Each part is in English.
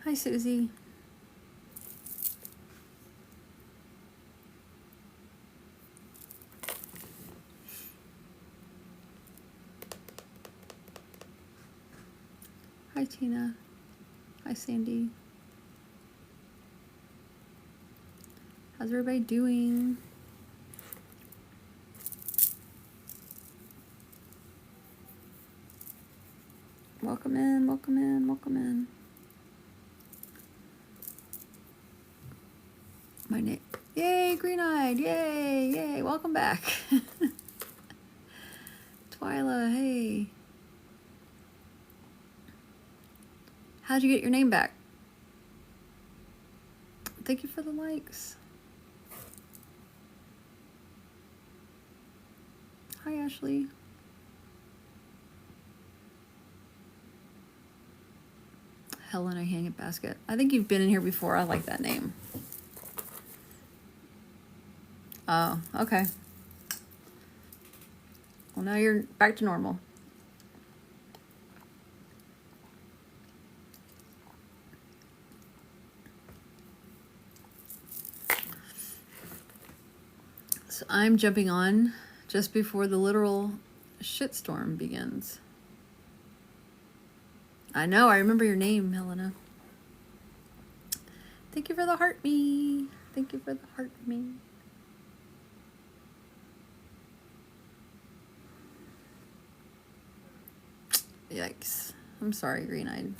Hi, Susie. Hi, Tina. Hi, Sandy. How's everybody doing? Welcome in, welcome in, welcome in. My name. Yay, green-eyed. Yay, yay. Welcome back. Twyla, hey. How'd you get your name back? Thank you for the likes. Hi, Ashley. Helena Hang It Basket. I think you've been in here before. I like that name. Oh, okay. Well, now you're back to normal. So I'm jumping on just before the literal shitstorm begins. I know, I remember your name, Helena. Thank you for the heart me. Thank you for the heart me. Yikes. I'm sorry, green-eyed.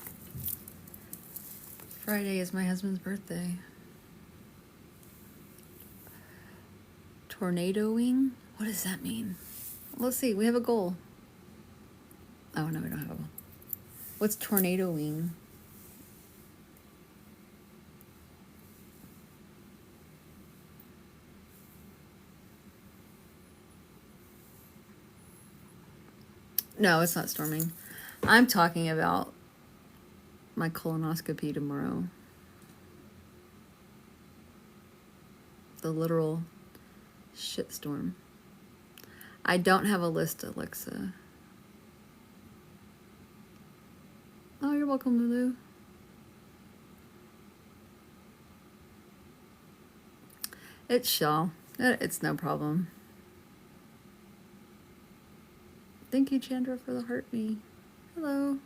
Friday is my husband's birthday. Tornadoing? What does that mean? Let's see, we have a goal. Oh, no, we don't have a goal. What's tornadoing? No, it's not storming. I'm talking about my colonoscopy tomorrow. The literal shitstorm. I don't have a list, Alexa. Oh, you're welcome, Lulu. It shall. It's no problem. Thank you, Chandra, for the heart me. Hello.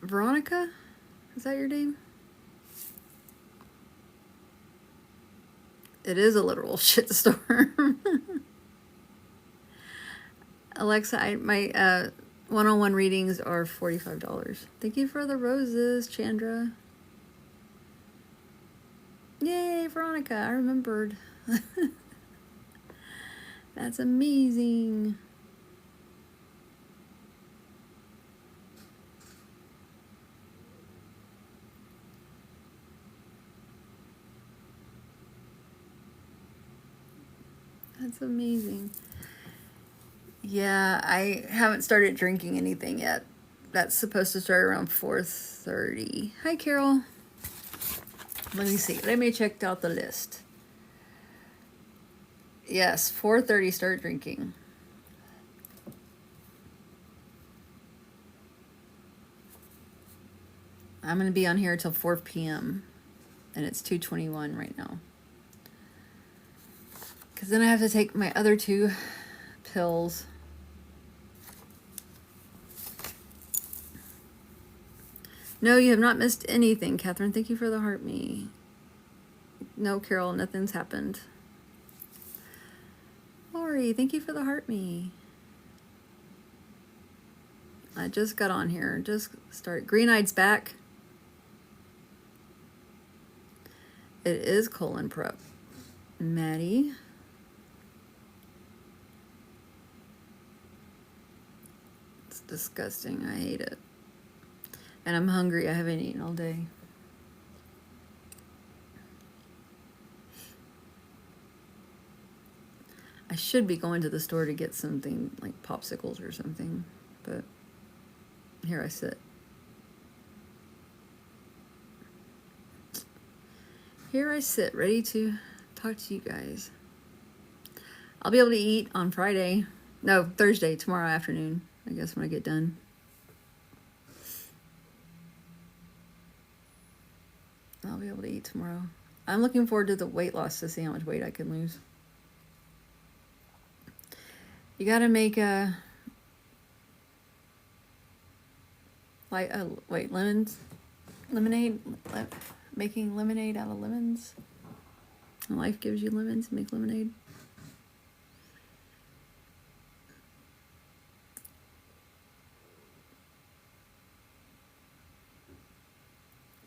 Veronica? Is that your name? It is a literal shitstorm. Alexa, my one-on-one readings are $45. Thank you for the roses, Chandra. Yay, Veronica, I remembered. That's amazing. That's amazing. Yeah, I haven't started drinking anything yet. That's supposed to start around 4:30. Hi, Carol. Let me see. Let me check out the list. Yes, 4:30 start drinking. I'm going to be on here till 4 p.m. and it's 2:21 right now. Because then I have to take my other 2 pills. No, you have not missed anything, Catherine. Thank you for the heart me. No, Carol, nothing's happened. Lori, thank you for the heart me. I just got on here. Just start. Green-eyed's back. It is colon prep. Maddie. It's disgusting. I hate it. And I'm hungry. I haven't eaten all day. I should be going to the store to get something like popsicles or something, but here I sit. Here I sit, ready to talk to you guys. I'll be able to eat on Friday. No, Thursday, tomorrow afternoon, I guess, when I get done. I'll be able to eat tomorrow. I'm looking forward to the weight loss to see how much weight I can lose. You gotta make a lemons, lemonade, making lemonade out of lemons. Life gives you lemons, make lemonade.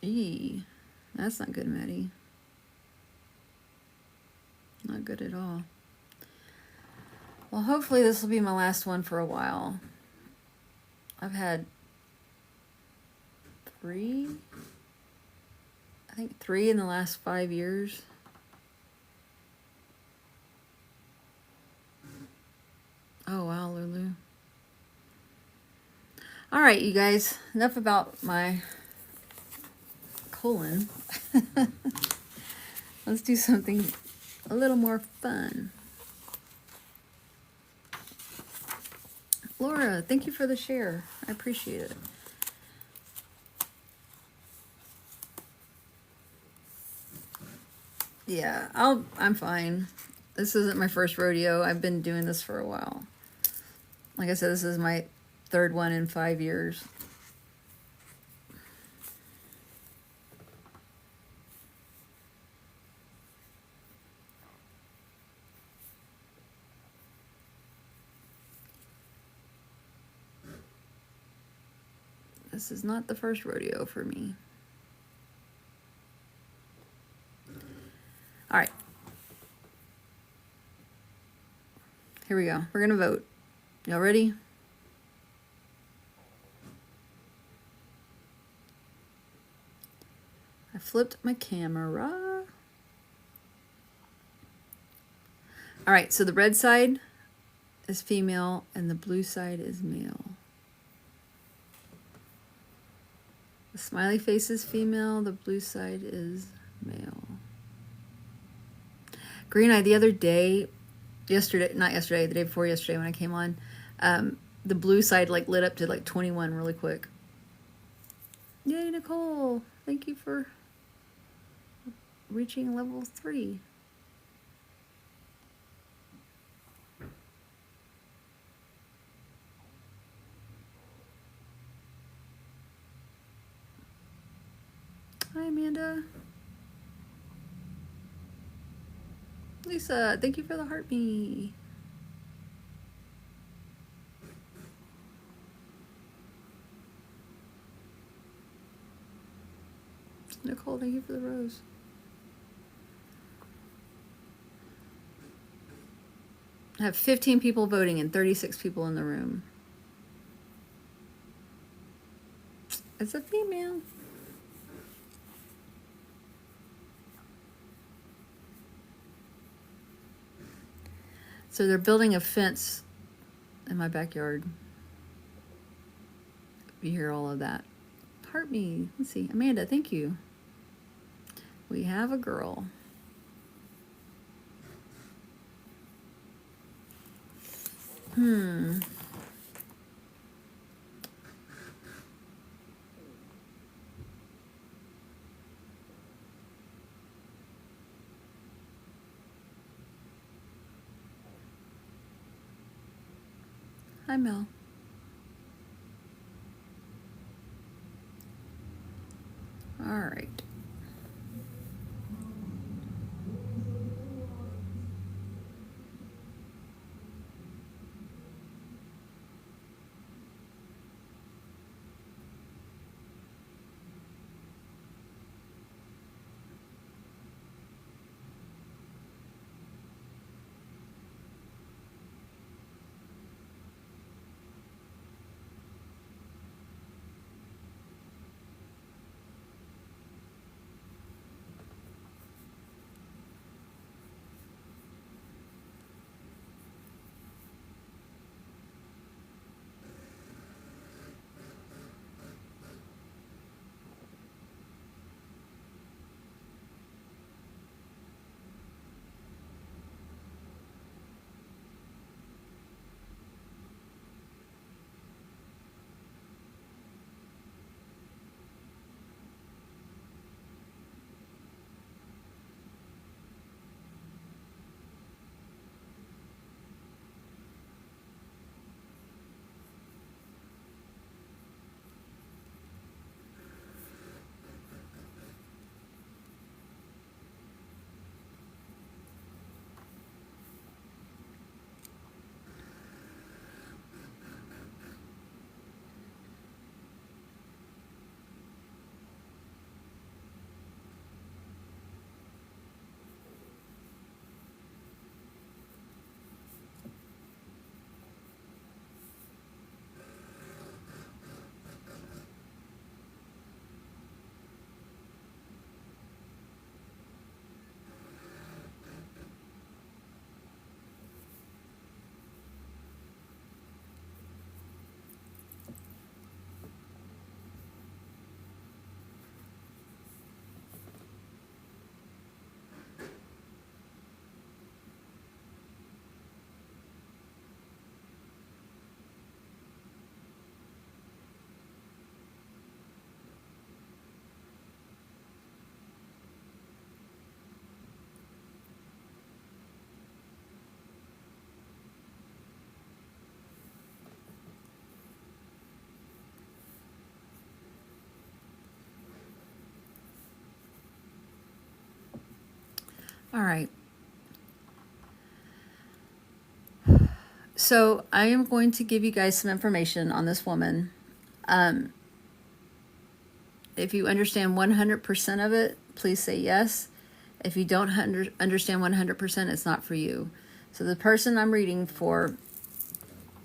Eee, that's not good, Maddie. Not good at all. Well, hopefully this will be my last one for a while. I've had three in the last 5 years. Oh, wow, Lulu. All right, you guys, enough about my colon. Let's do something a little more fun. Laura, thank you for the share. I appreciate it. Yeah, I'm fine. This isn't my first rodeo. I've been doing this for a while. Like I said, this is my third one in 5 years. This is not the first rodeo for me. All right. Here we go. We're going to vote. Y'all ready? I flipped my camera. All right, so the red side is female and the blue side is male. The smiley face is female, the blue side is male. Green Eye, the other day, not yesterday, the day before yesterday when I came on, the blue side like lit up to like 21 really quick. Yay, Nicole. Thank you for reaching level 3. Hi, Amanda. Lisa, thank you for the heart me. Nicole, thank you for the rose. I have 15 people voting and 36 people in the room. It's a female. So they're building a fence in my backyard. You hear all of that. Heart me. Let's see. Amanda, thank you. We have a girl. Hi, Mel. All right. All right. So I am going to give you guys some information on this woman. If you understand 100% of it, please say yes. If you don't understand 100%, it's not for you. So the person I'm reading for,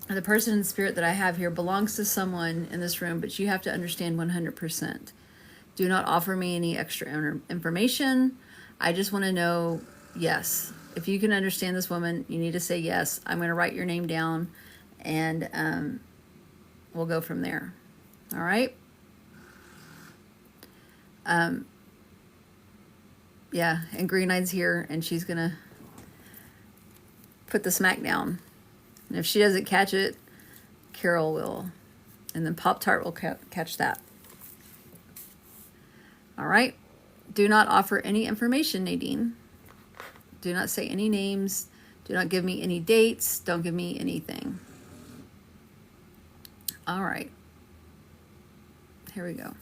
the person in spirit that I have here, belongs to someone in this room, but you have to understand 100%. Do not offer me any extra information. I just want to know, yes. If you can understand this woman, you need to say yes. I'm going to write your name down, and we'll go from there. All right? Yeah, and Green Eye's here, and she's going to put the smack down. And if she doesn't catch it, Carol will. And then Pop-Tart will catch that. All right? Do not offer any information, Nadine. Do not say any names. Do not give me any dates. Don't give me anything. All right. Here we go.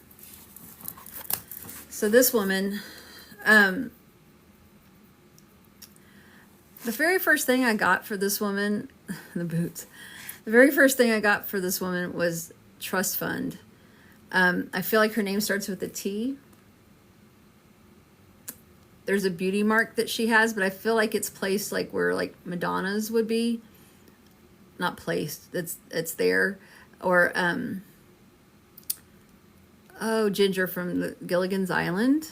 So this woman, the very first thing I got for this woman, the boots, the very first thing I got for this woman was trust fund. I feel like her name starts with a T. There's a beauty mark that she has, but I feel like it's placed like where like Madonna's would be. Not placed, it's there. Or, oh, Ginger from the Gilligan's Island.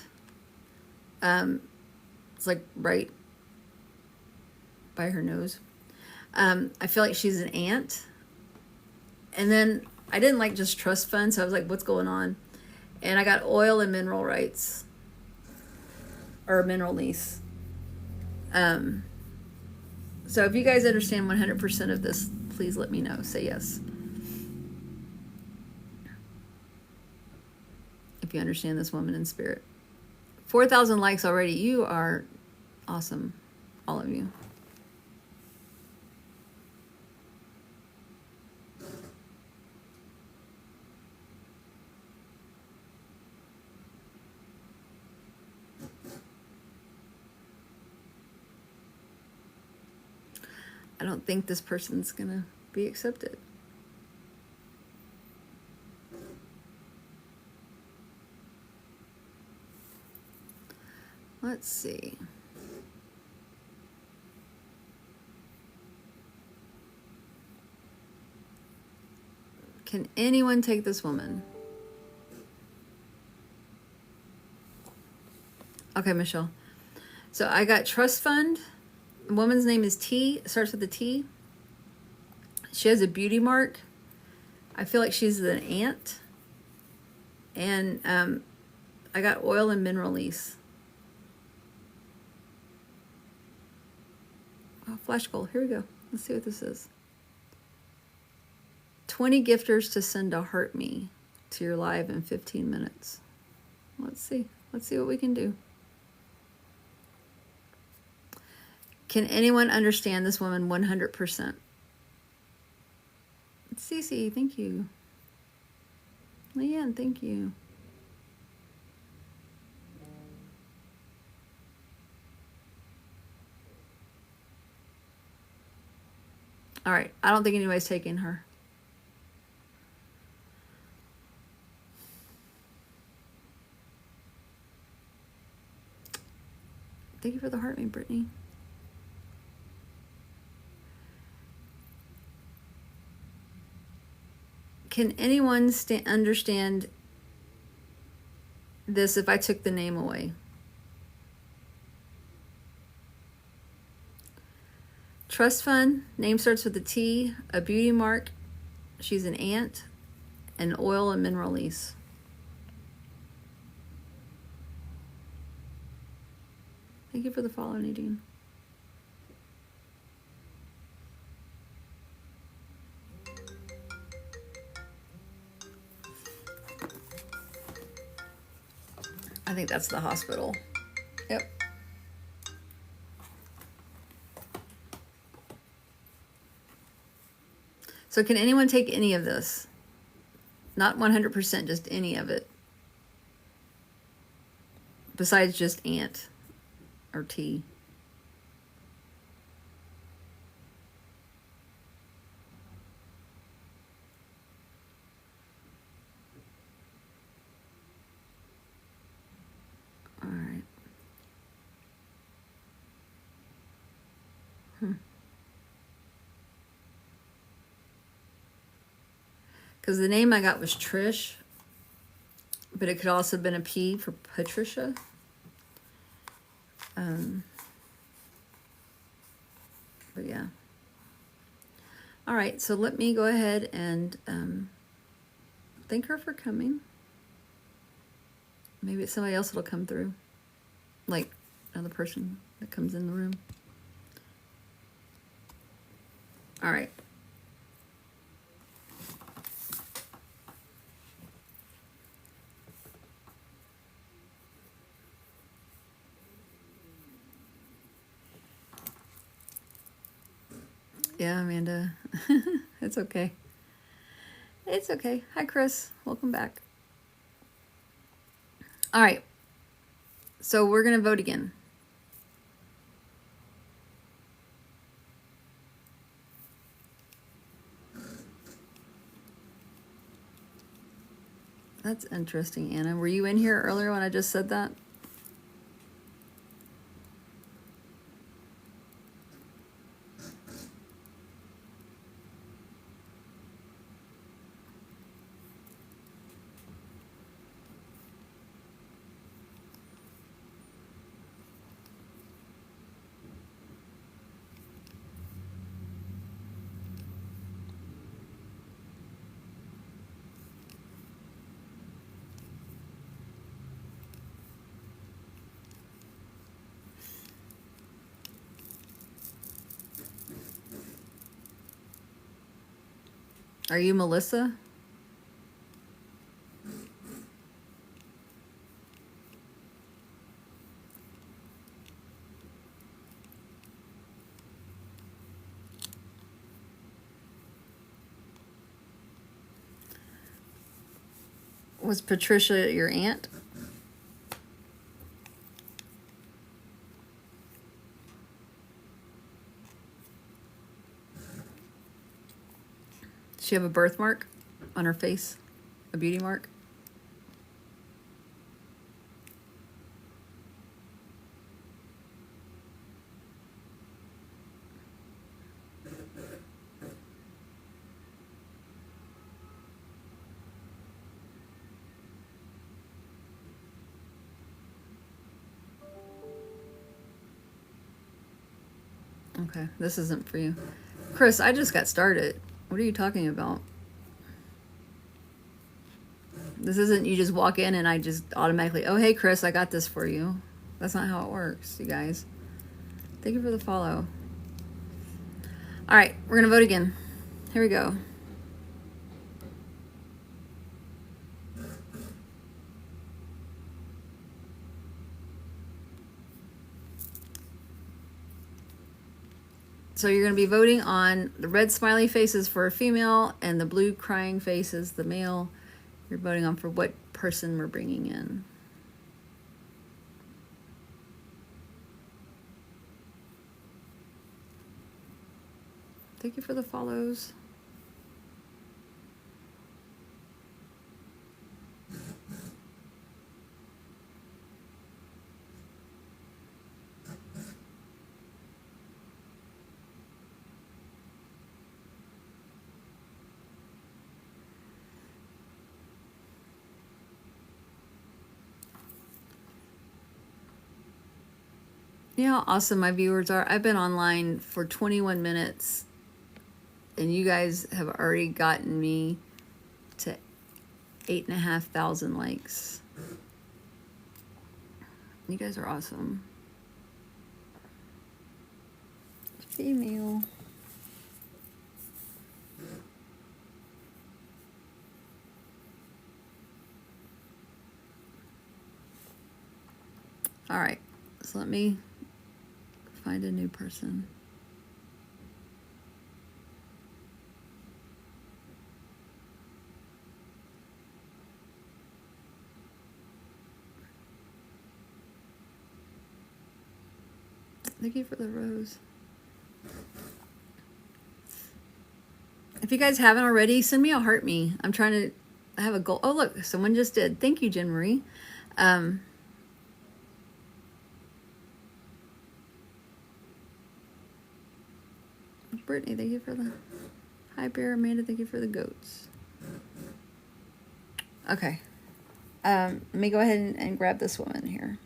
It's like right by her nose. I feel like she's an aunt. And then I didn't like just trust fund, so I was like, what's going on? And I got oil and mineral rights. Or mineral lease. So if you guys understand 100% of this, please let me know. Say yes. If you understand this woman in spirit. 4,000 likes already. You are awesome. All of you. I don't think this person's gonna be accepted. Let's see. Can anyone take this woman? Okay, Michelle. So I got trust fund. The woman's name is T. It starts with a T. She has a beauty mark. I feel like she's an aunt. And I got oil and mineral lease. Oh, flash goal. Here we go. Let's see what this is. 20 gifters to send a heart me to your live in 15 minutes. Let's see. Let's see what we can do. Can anyone understand this woman 100%? Cece, thank you. Leanne, thank you. All right, I don't think anybody's taking her. Thank you for the heart me, Brittany. Can anyone understand this if I took the name away? Trust fund, name starts with a T, a beauty mark, she's an aunt, and oil and mineral lease. Thank you for the follow, Nadine. I think that's the hospital. Yep. So can anyone take any of this? Not 100%, just any of it. Besides just aunt or T. Because the name I got was Trish, but it could also have been a P for Patricia. But yeah. All right, so let me go ahead and thank her for coming. Maybe it's somebody else that'll come through, like another person that comes in the room. All right. Yeah, Amanda. It's okay. It's okay. Hi, Chris. Welcome back. All right. So we're going to vote again. That's interesting, Anna. Were you in here earlier when I just said that? Are you Melissa? Was Patricia your aunt? Does she have a birthmark on her face? A beauty mark? Okay, this isn't for you. Chris, I just got started. What are you talking about? This isn't you just walk in and I just automatically, oh, hey, Chris, I got this for you. That's not how it works, you guys. Thank you for the follow. All right, we're going to vote again. Here we go. So you're going to be voting on the red smiley faces for a female and the blue crying faces, the male. You're voting on for what person we're bringing in. Thank you for the follows. You know how awesome my viewers are? I've been online for 21 minutes and you guys have already gotten me to 8,500 likes. You guys are awesome. Female. All right, so let me find a new person. Thank you for the rose. If you guys haven't already, send me a heart me. I'm trying to have a goal. Oh, look, someone just did. Thank you, Jen Marie. Brittany, thank you for the... Hi, Bear. Amanda, thank you for the goats. Okay. Let me go ahead and grab this woman here.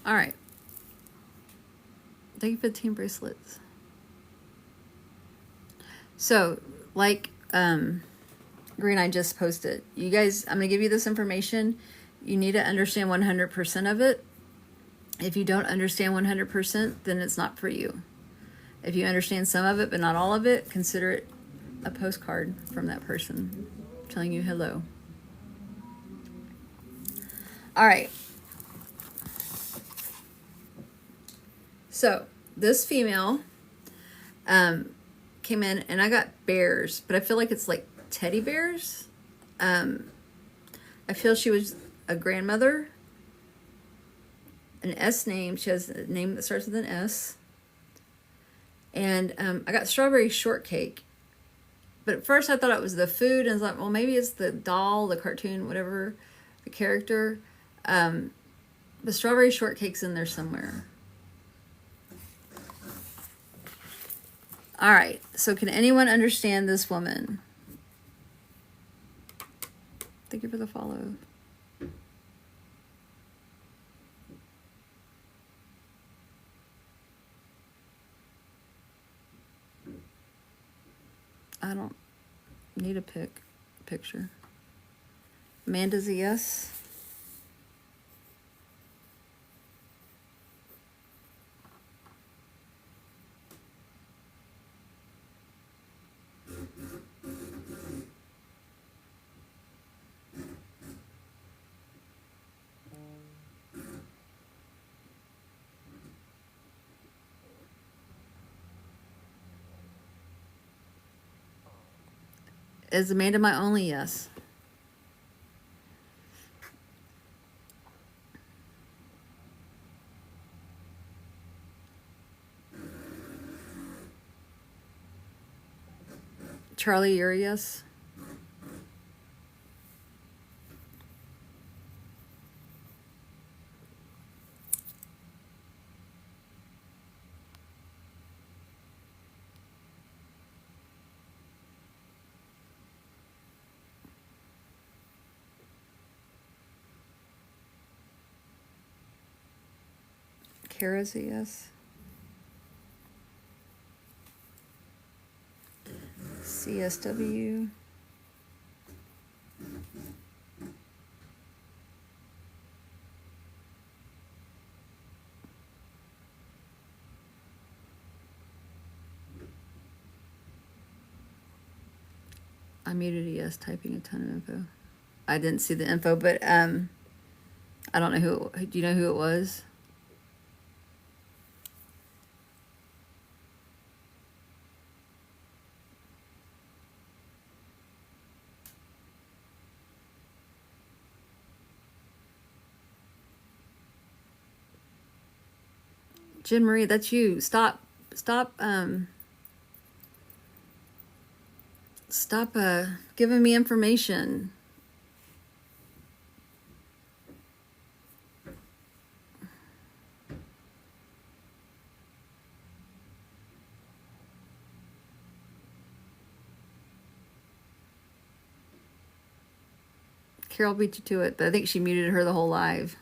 All right. Thank you for the 10 bracelets. So, like Green I just posted, you guys, I'm going to give you this information. You need to understand 100% of it. If you don't understand 100%, then it's not for you. If you understand some of it, but not all of it, consider it a postcard from that person telling you hello. All right. So this female came in, and I got bears, but I feel like it's like teddy bears. I feel she was a grandmother. An S name. She has a name that starts with an S. And I got strawberry shortcake. But at first I thought it was the food, and I was like, well, maybe it's the doll, the cartoon, whatever, the character. The strawberry shortcake's in there somewhere. All right, so can anyone understand this woman? Thank you for the follow. I don't need a picture. Amanda's a yes. Is Amanda my only yes? Charlie, you're a yes? Kara's a yes. CSW. I muted a yes, typing a ton of info. I didn't see the info, but I don't know who. Do you know who it was? Jen Marie, that's you. Stop giving me information. Carol beat you to it, but I think she muted her the whole live.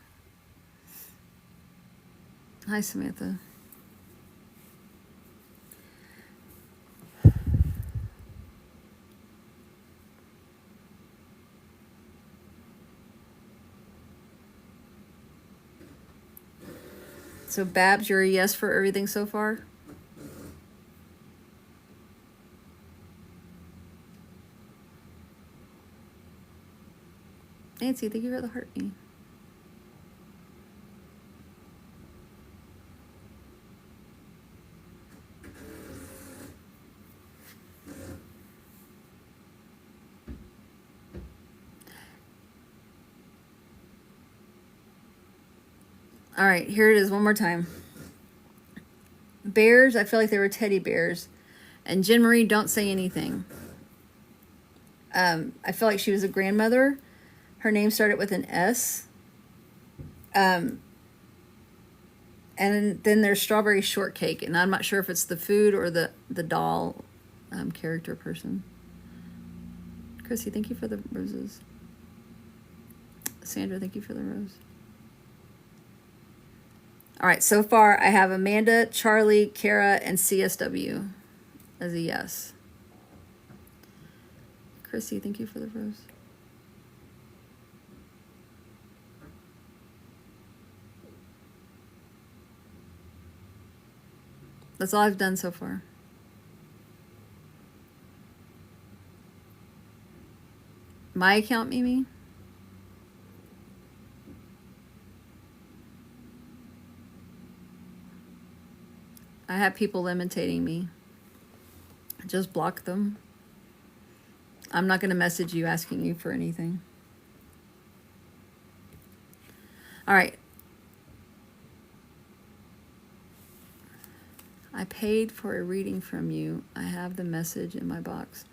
Hi, Samantha. So, Babs, you're a yes for everything so far? Nancy, thank you for the heart me. All right, here it is one more time. Bears, I feel like they were teddy bears. And Jen Marie, don't say anything. I feel like she was a grandmother. Her name started with an S. And then there's strawberry shortcake. And I'm not sure if it's the food or the doll character person. Chrissy, thank you for the roses. Sandra, thank you for the rose. All right, so far I have Amanda, Charlie, Kara, and CSW as a yes. Chrissy, thank you for the rose. That's all I've done so far. My account, Mimi? I have people imitating me. Just block them. I'm not going to message you asking you for anything. All right. I paid for a reading from you. I have the message in my box.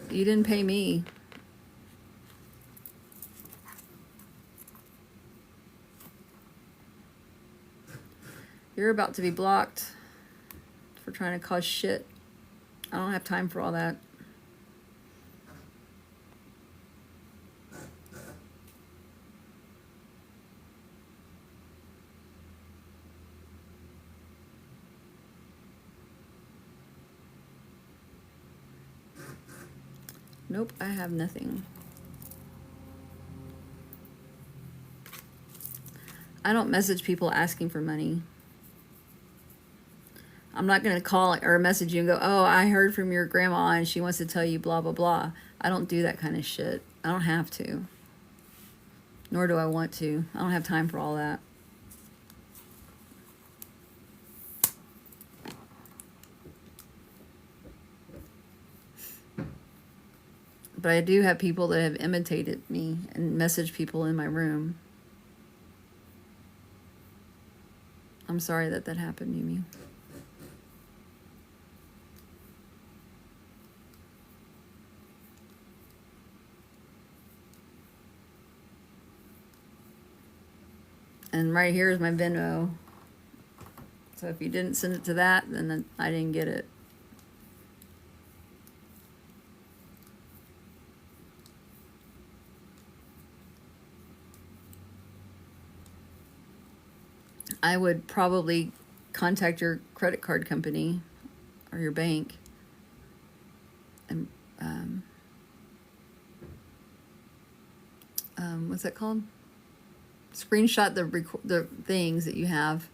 You didn't pay me. You're about to be blocked for trying to cause shit. I don't have time for all that. Nope, I have nothing. I don't message people asking for money. I'm not going to call or message you and go, oh, I heard from your grandma and she wants to tell you blah, blah, blah. I don't do that kind of shit. I don't have to. Nor do I want to. I don't have time for all that. But I do have people that have imitated me and messaged people in my room. I'm sorry that happened, Yumi. And right here is my Venmo. So if you didn't send it to that, then I didn't get it. I would probably contact your credit card company or your bank and what's that called? Screenshot the things that you have.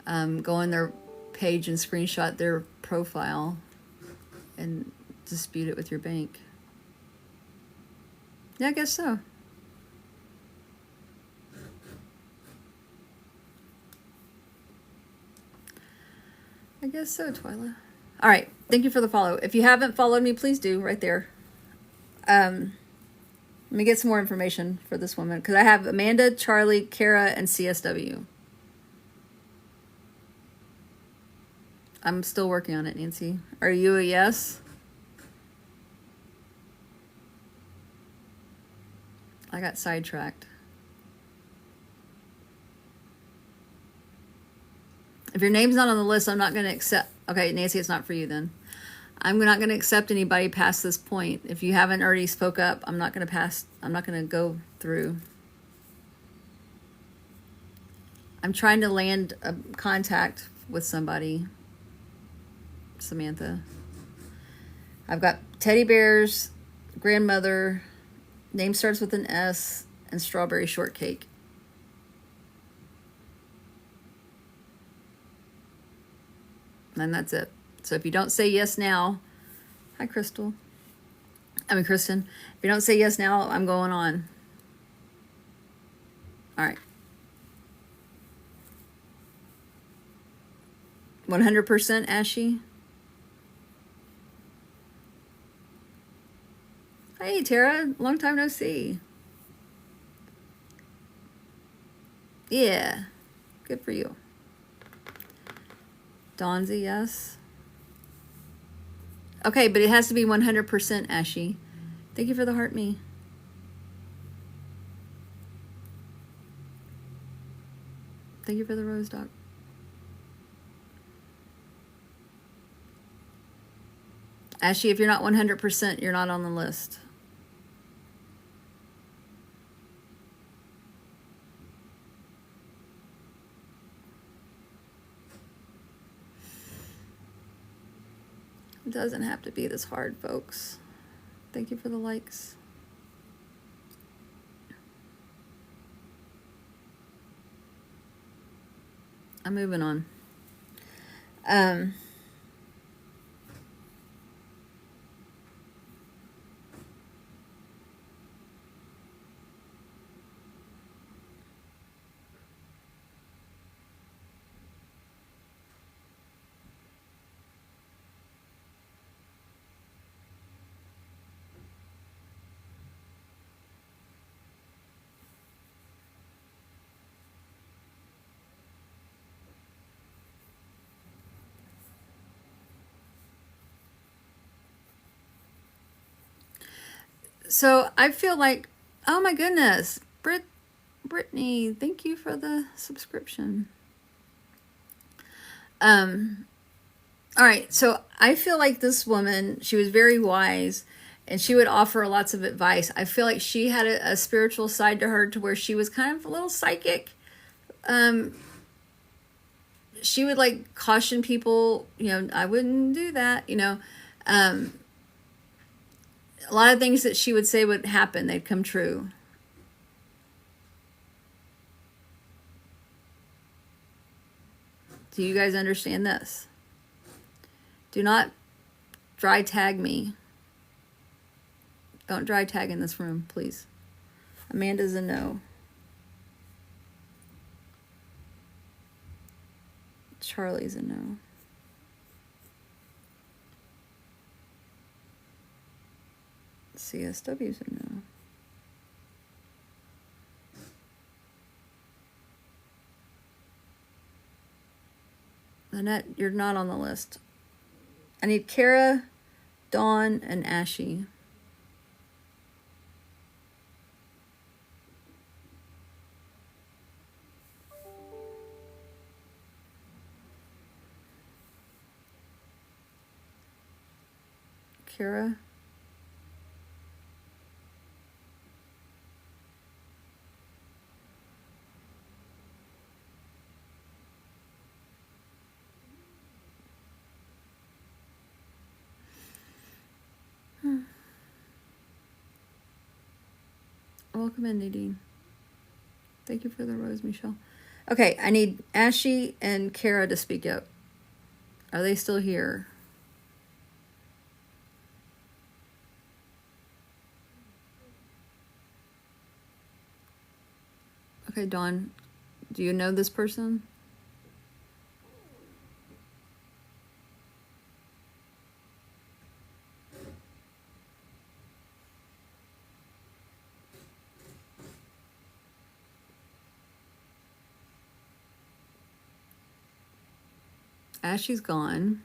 Go on their page and screenshot their profile and dispute it with your bank. Yeah, I guess so. I guess so, Twyla. All right. Thank you for the follow. If you haven't followed me, please do right there. Let me get some more information for this woman because I have Amanda, Charlie, Kara, and CSW. I'm still working on it, Nancy. Are you a yes? I got sidetracked. If your name's not on the list, I'm not going to accept. Okay, Nancy, it's not for you then. I'm not going to accept anybody past this point. If you haven't already spoke up, I'm not going to pass. I'm not going to go through. I'm trying to land a contact with somebody. Samantha. I've got teddy bears, grandmother, name starts with an S, and strawberry shortcake. And that's it. So if you don't say yes now, hi Kristen. If you don't say yes now, I'm going on. All right. 100% Ashy. Hey Tara, long time no see. Yeah, good for you. Dawn's a yes. Okay, but it has to be 100% Ashy. Thank you for the heart me. Thank you for the rose doc. Ashley, if you're not 100%, you're not on the list. It doesn't have to be this hard, folks. Thank you for the likes. I'm moving on. So I feel like, oh my goodness, Brittany, thank you for the subscription. All right, so I feel like this woman, she was very wise, and she would offer lots of advice. I feel like she had a spiritual side to her to where she was kind of a little psychic. She would like caution people, I wouldn't do that, a lot of things that she would say would happen, they'd come true. Do you guys understand this? Do not dry tag me. Don't dry tag in this room, please. Amanda's a no. Charlie's a no. CSW's a no. Annette, you're not on the list. I need Kara, Dawn, and Ashy. Kara. Welcome in, Nadine. Thank you for the rose, Michelle. Okay, I need Ashy and Kara to speak up. Are they still here? Okay, Dawn, do you know this person? Ashley's gone.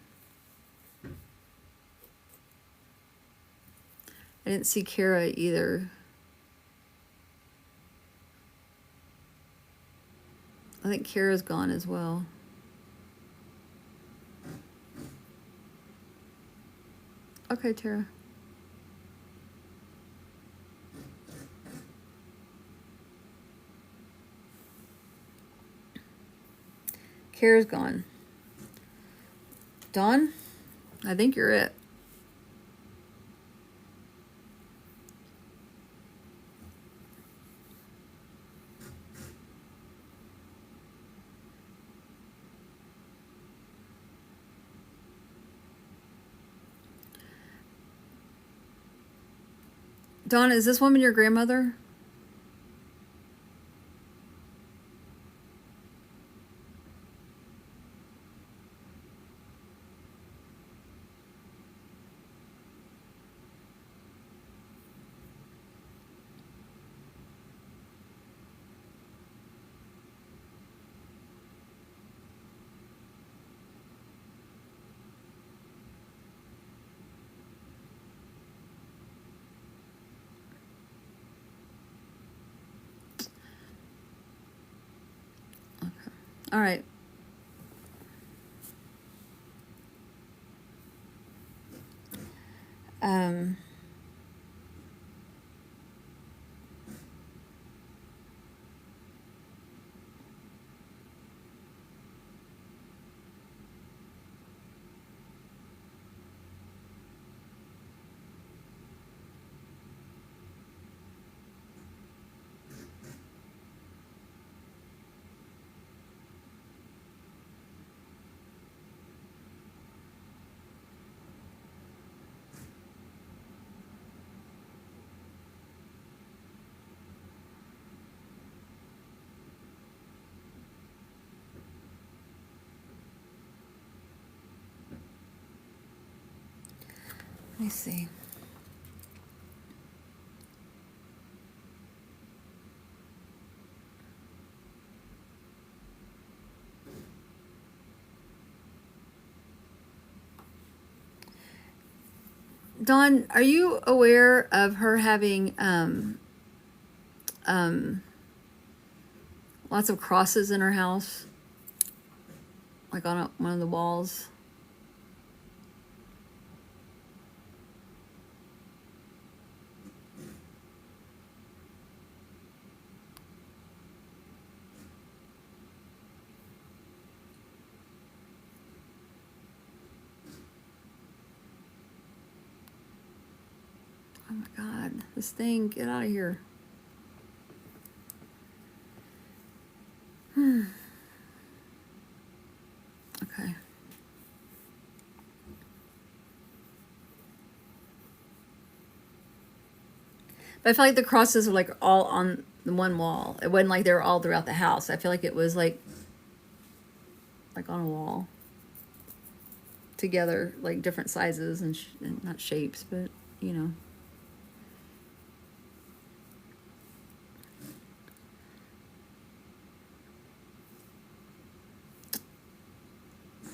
I didn't see Kara either. I think Kara's gone as well. Okay, Tara. Kara's gone. Dawn, I think you're it. Dawn, is this woman your grandmother? All right. Let me see. Dawn, are you aware of her having lots of crosses in her house? Like on one of the walls? Oh my God, this thing, get out of here. Okay. But I feel like the crosses were like all on the one wall. It wasn't like they were all throughout the house. I feel like it was like on a wall together, like different sizes and not shapes, but you know.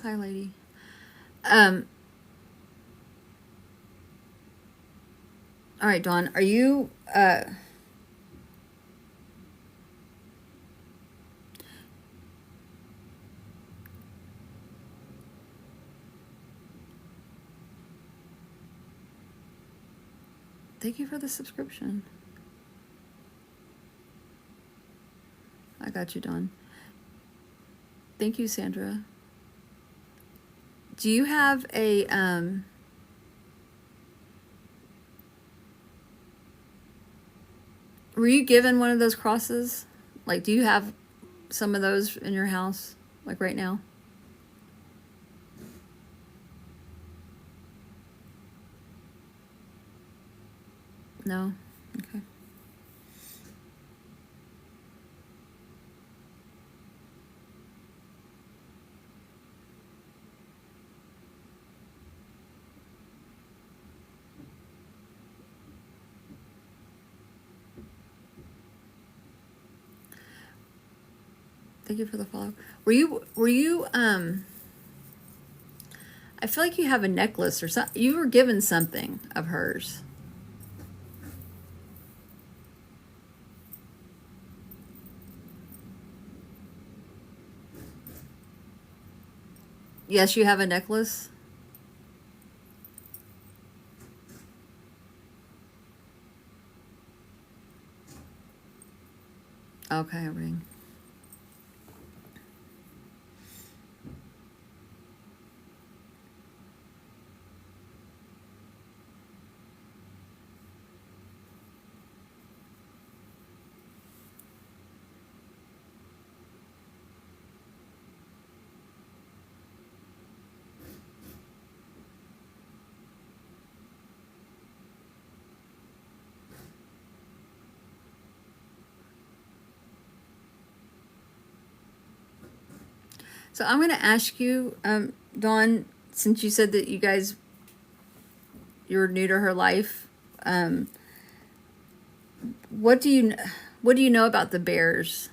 Hi, lady. All right, Dawn, are you thank you for the subscription. I got you, Dawn. Thank you, Sandra. Do you have a were you given one of those crosses? Like, do you have some of those in your house, like right now? No? Okay. Thank you for the follow. Were you I feel like you have a necklace or something. You were given something of hers. Yes, you have a necklace. Okay, a ring. So I'm going to ask you, Dawn, since you said that you're new to her life, what do you know about the bears,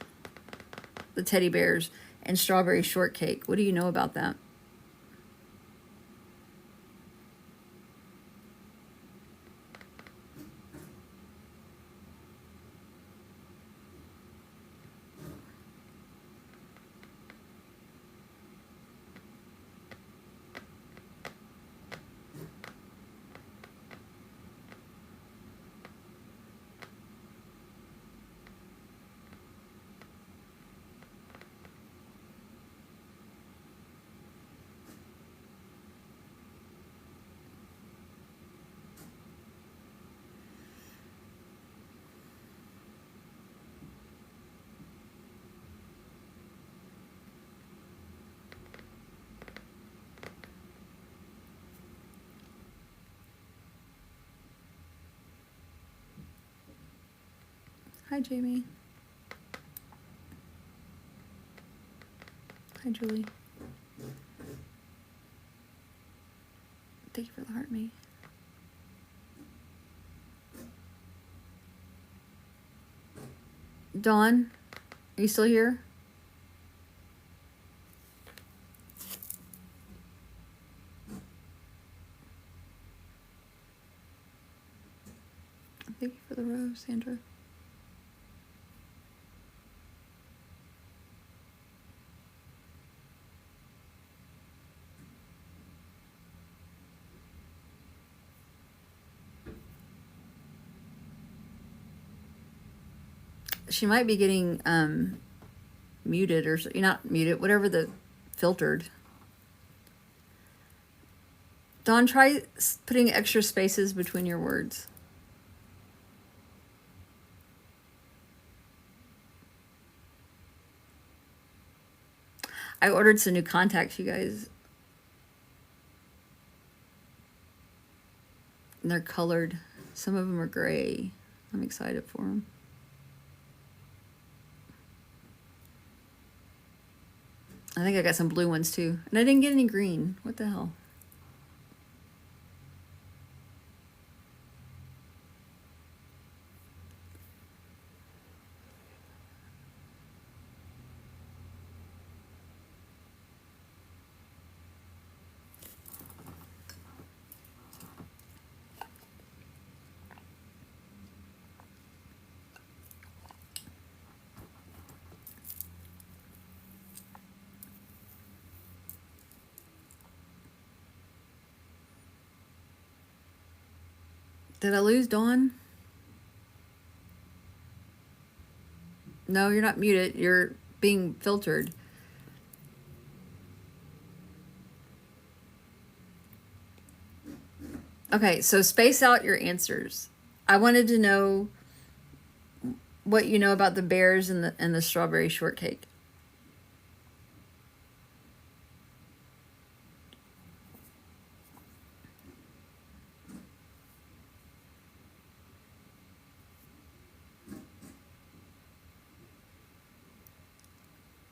the teddy bears, and strawberry shortcake? What do you know about that? Hi, Jamie. Hi, Julie. Thank you for the heart, me. Dawn, are you still here? Thank you for the rose, Sandra. She might be getting muted, or you're not muted, whatever the filtered. Dawn, try putting extra spaces between your words. I ordered some new contacts, you guys. And they're colored. Some of them are gray. I'm excited for them. I think I got some blue ones too. And I didn't get any green. What the hell? Did I lose Dawn? No, you're not muted. You're being filtered. Okay, so space out your answers. I wanted to know what you know about the bears and the strawberry shortcake.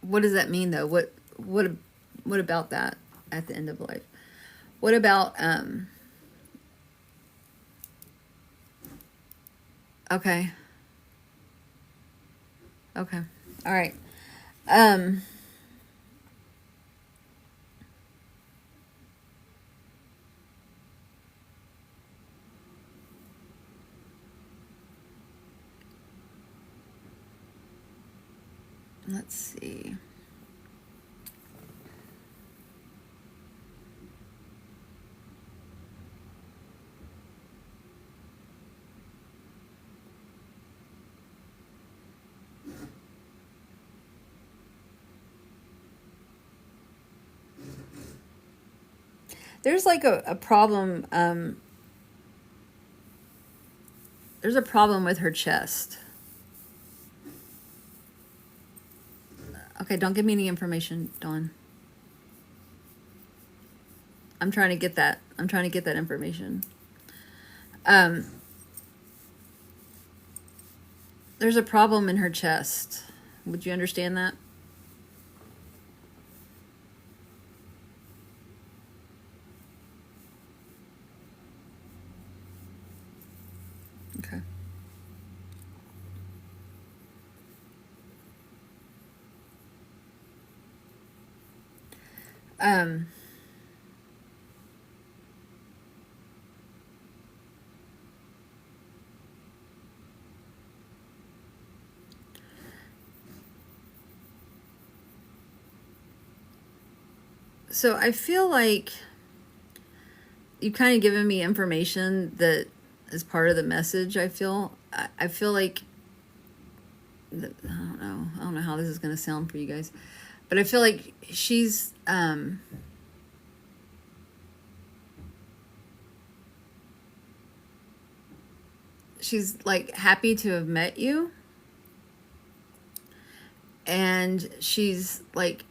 What does that mean though? What about that at the end of life? What about okay. Okay. All right. Let's see. There's like a problem. There's a problem with her chest. Okay, don't give me any information, Dawn. I'm trying to get that. I'm trying to get that information. There's a problem in her chest. Would you understand that? Okay. So I feel like you've kind of given me information that is part of the message. I feel like, I don't know how this is going to sound for you guys, but I feel like she's like happy to have met you, and she's like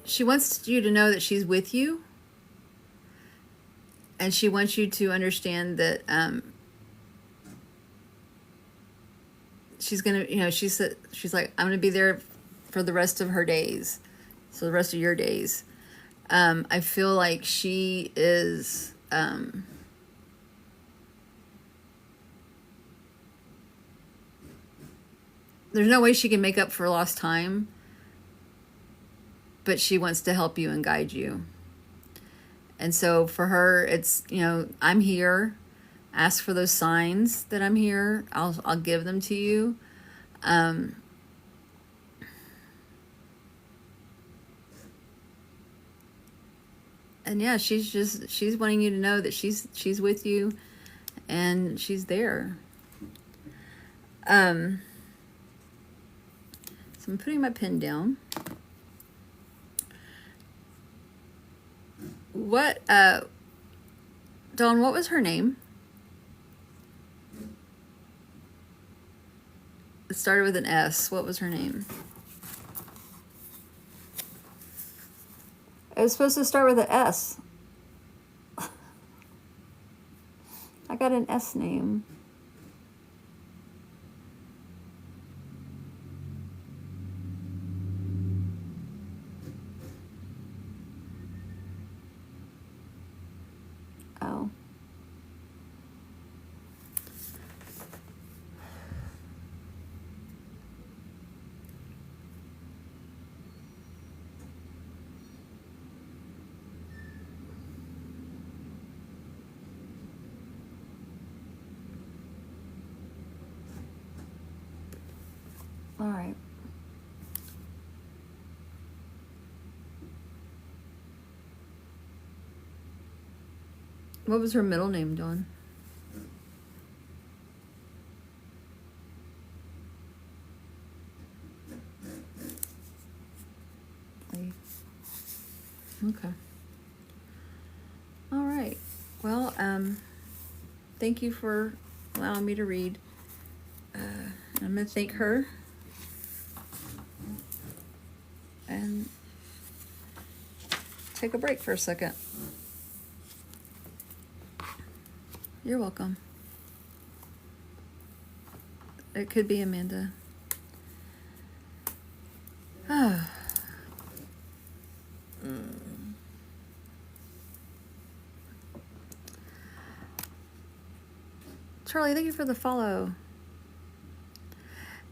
she wants you to know that she's with you, and she wants you to understand that she's gonna, she's like, I'm gonna be there for the rest of her days, so the rest of your days. I feel like she is there's no way she can make up for lost time, but she wants to help you and guide you. And so for her, it's, I'm here. Ask for those signs that I'm here. I'll give them to you. And yeah, she's wanting you to know that she's with you and she's there. So I'm putting my pen down. What, Dawn, what was her name? It started with an S. What was her name? It was supposed to start with an S. I got an S name. Oh. All right. What was her middle name, Dawn? Okay. All right. Well, thank you for allowing me to read. I'm going to thank her. And take a break for a second. You're welcome. It could be Amanda. Charlie, thank you for the follow.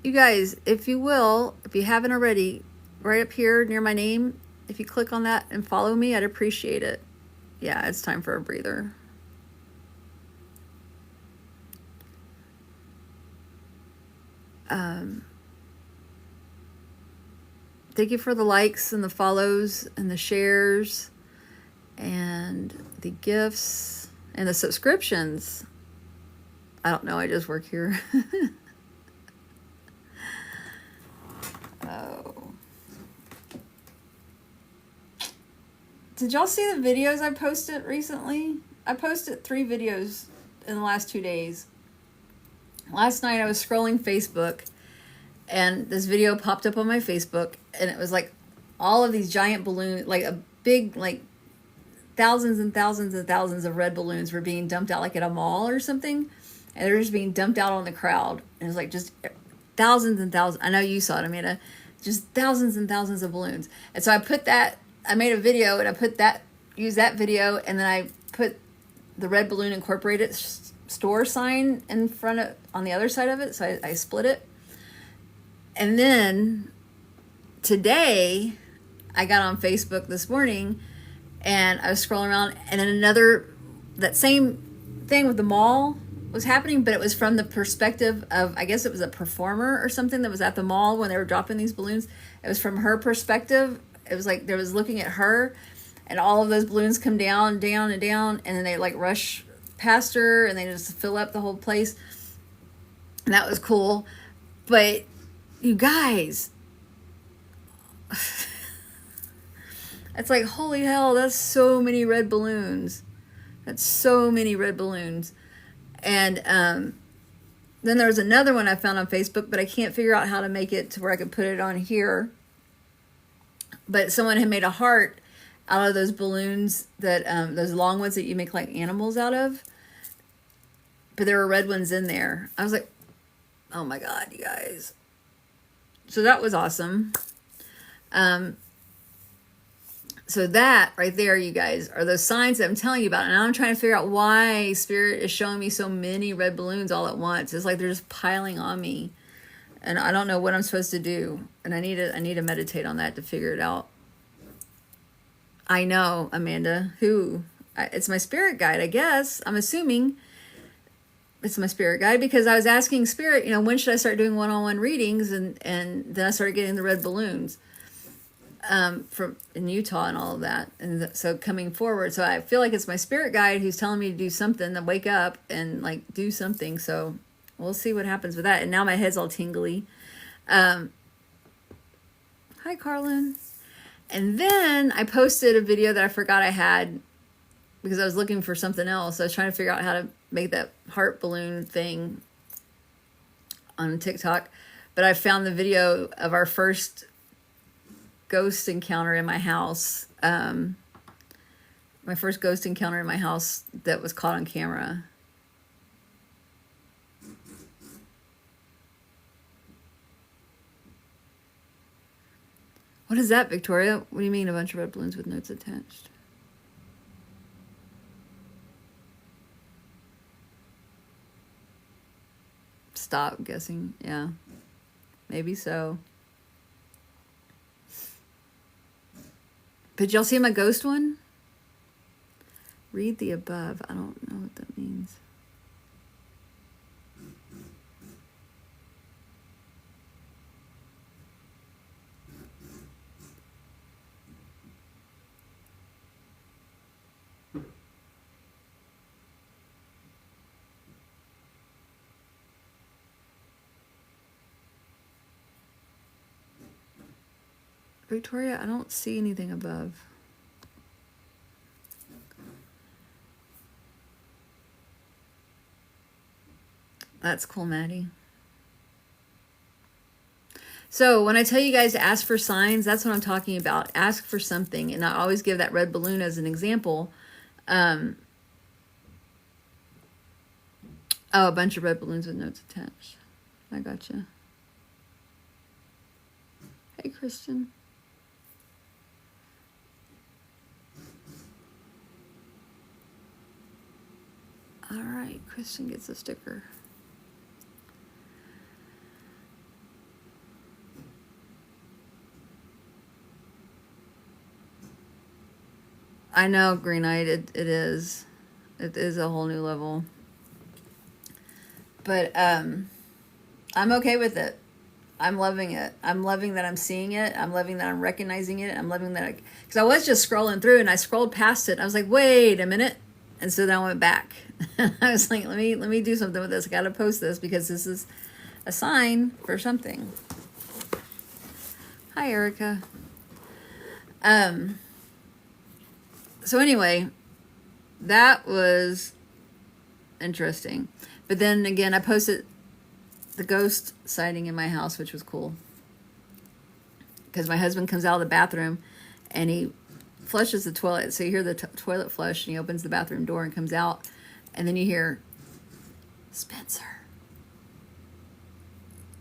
You guys, if you haven't already, right up here near my name, if you click on that and follow me, I'd appreciate it. Yeah, it's time for a breather. Thank you for the likes and the follows and the shares and the gifts and the subscriptions. I don't know, I just work here. Oh. Did y'all see the videos I posted recently? I posted 3 videos in the last 2 days. Last night I was scrolling Facebook and this video popped up on my Facebook and it was like all of these giant balloons, like a big, like thousands and thousands and thousands of red balloons were being dumped out like at a mall or something. And they're just being dumped out on the crowd. And it was like just thousands and thousands. I know you saw it, Amanda. Just thousands and thousands of balloons. And so I made a video and used that video. And then I put the red balloon incorporated store sign on the other side of it. So I split it. And then today I got on Facebook this morning and I was scrolling around and then that same thing with the mall was happening, but it was from the perspective of, I guess it was a performer or something that was at the mall when they were dropping these balloons. It was from her perspective. It was like, there was looking at her and all of those balloons come down, down and down. And then they like rush past her and they just fill up the whole place. And that was cool. But you guys, it's like, holy hell, that's so many red balloons. That's so many red balloons. And then there was another one I found on Facebook, but I can't figure out how to make it to where I could put it on here. But someone had made a heart out of those balloons that, those long ones that you make like animals out of. But there were red ones in there. I was like, oh my God, you guys. So that was awesome. So that right there, you guys, are those signs that I'm telling you about. And I'm trying to figure out why Spirit is showing me so many red balloons all at once. It's like they're just piling on me. And I don't know what I'm supposed to do. And I need to meditate on that to figure it out. I know, Amanda. It's my spirit guide, I guess. I'm assuming it's my spirit guide because I was asking Spirit, when should I start doing one-on-one readings? And then I started getting the red balloons. From in Utah and all of that. And so coming forward, so I feel like it's my spirit guide who's telling me to do something, to wake up and like do something. So we'll see what happens with that. And now my head's all tingly. Hi, Carlin. And then I posted a video that I forgot I had because I was looking for something else. I was trying to figure out how to make that heart balloon thing on TikTok. But I found the video of our first ghost encounter in my house. My first ghost encounter in my house that was caught on camera. What is that, Victoria? What do you mean a bunch of red balloons with notes attached? Stop guessing. Yeah, maybe so. But y'all see my ghost one? Read the above. I don't know what that means. Victoria, I don't see anything above. That's cool, Maddie. So when I tell you guys to ask for signs, that's what I'm talking about. Ask for something. And I always give that red balloon as an example. Oh, a bunch of red balloons with notes attached. I gotcha. Hey, Christian. All right, Christian gets a sticker. I know, Green Eyed, it is. It is a whole new level. But I'm okay with it. I'm loving it. I'm loving that I'm seeing it. I'm loving that I'm recognizing it. I'm loving that because I was just scrolling through and I scrolled past it. And I was like, wait a minute. And so then I went back. I was like, let me do something with this. I got to post this because this is a sign for something. Hi, Erica. So anyway, that was interesting. But then again, I posted the ghost sighting in my house, which was cool. Because my husband comes out of the bathroom and he flushes the toilet. So you hear the toilet flush and he opens the bathroom door and comes out. And then you hear, Spencer.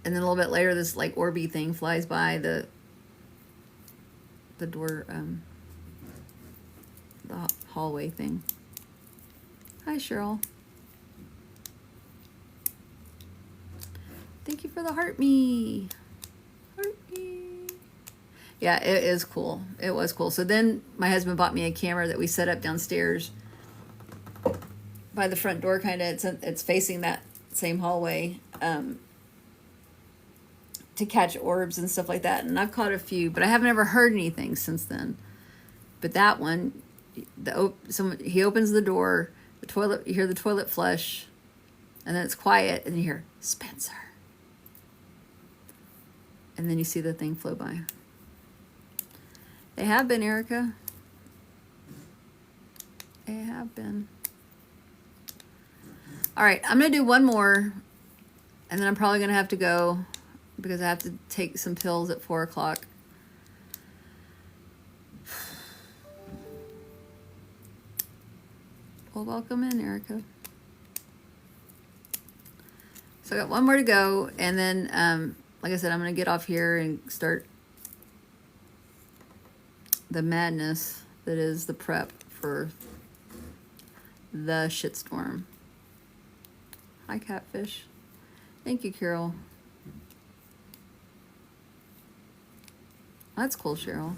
And then a little bit later, this like Orby thing flies by the door, the hallway thing. Hi, Cheryl. Thank you for the heart me. Heart me. Yeah, it is cool. It was cool. So then my husband bought me a camera that we set up downstairs by the front door, kind of. It's facing that same hallway to catch orbs and stuff like that. And I've caught a few, but I haven't ever heard anything since then. But that one, he opens the door, the toilet, you hear the toilet flush, and then it's quiet, and you hear, Spencer. And then you see the thing flow by. They have been, Erica. They have been. All right, I'm going to do one more, and then I'm probably going to have to go because I have to take some pills at 4 o'clock. Well, welcome in, Erica. So I got one more to go, and then, like I said, I'm going to get off here and start the madness that is the prep for the shitstorm. Hi, Catfish. Thank you, Carol. That's cool, Cheryl.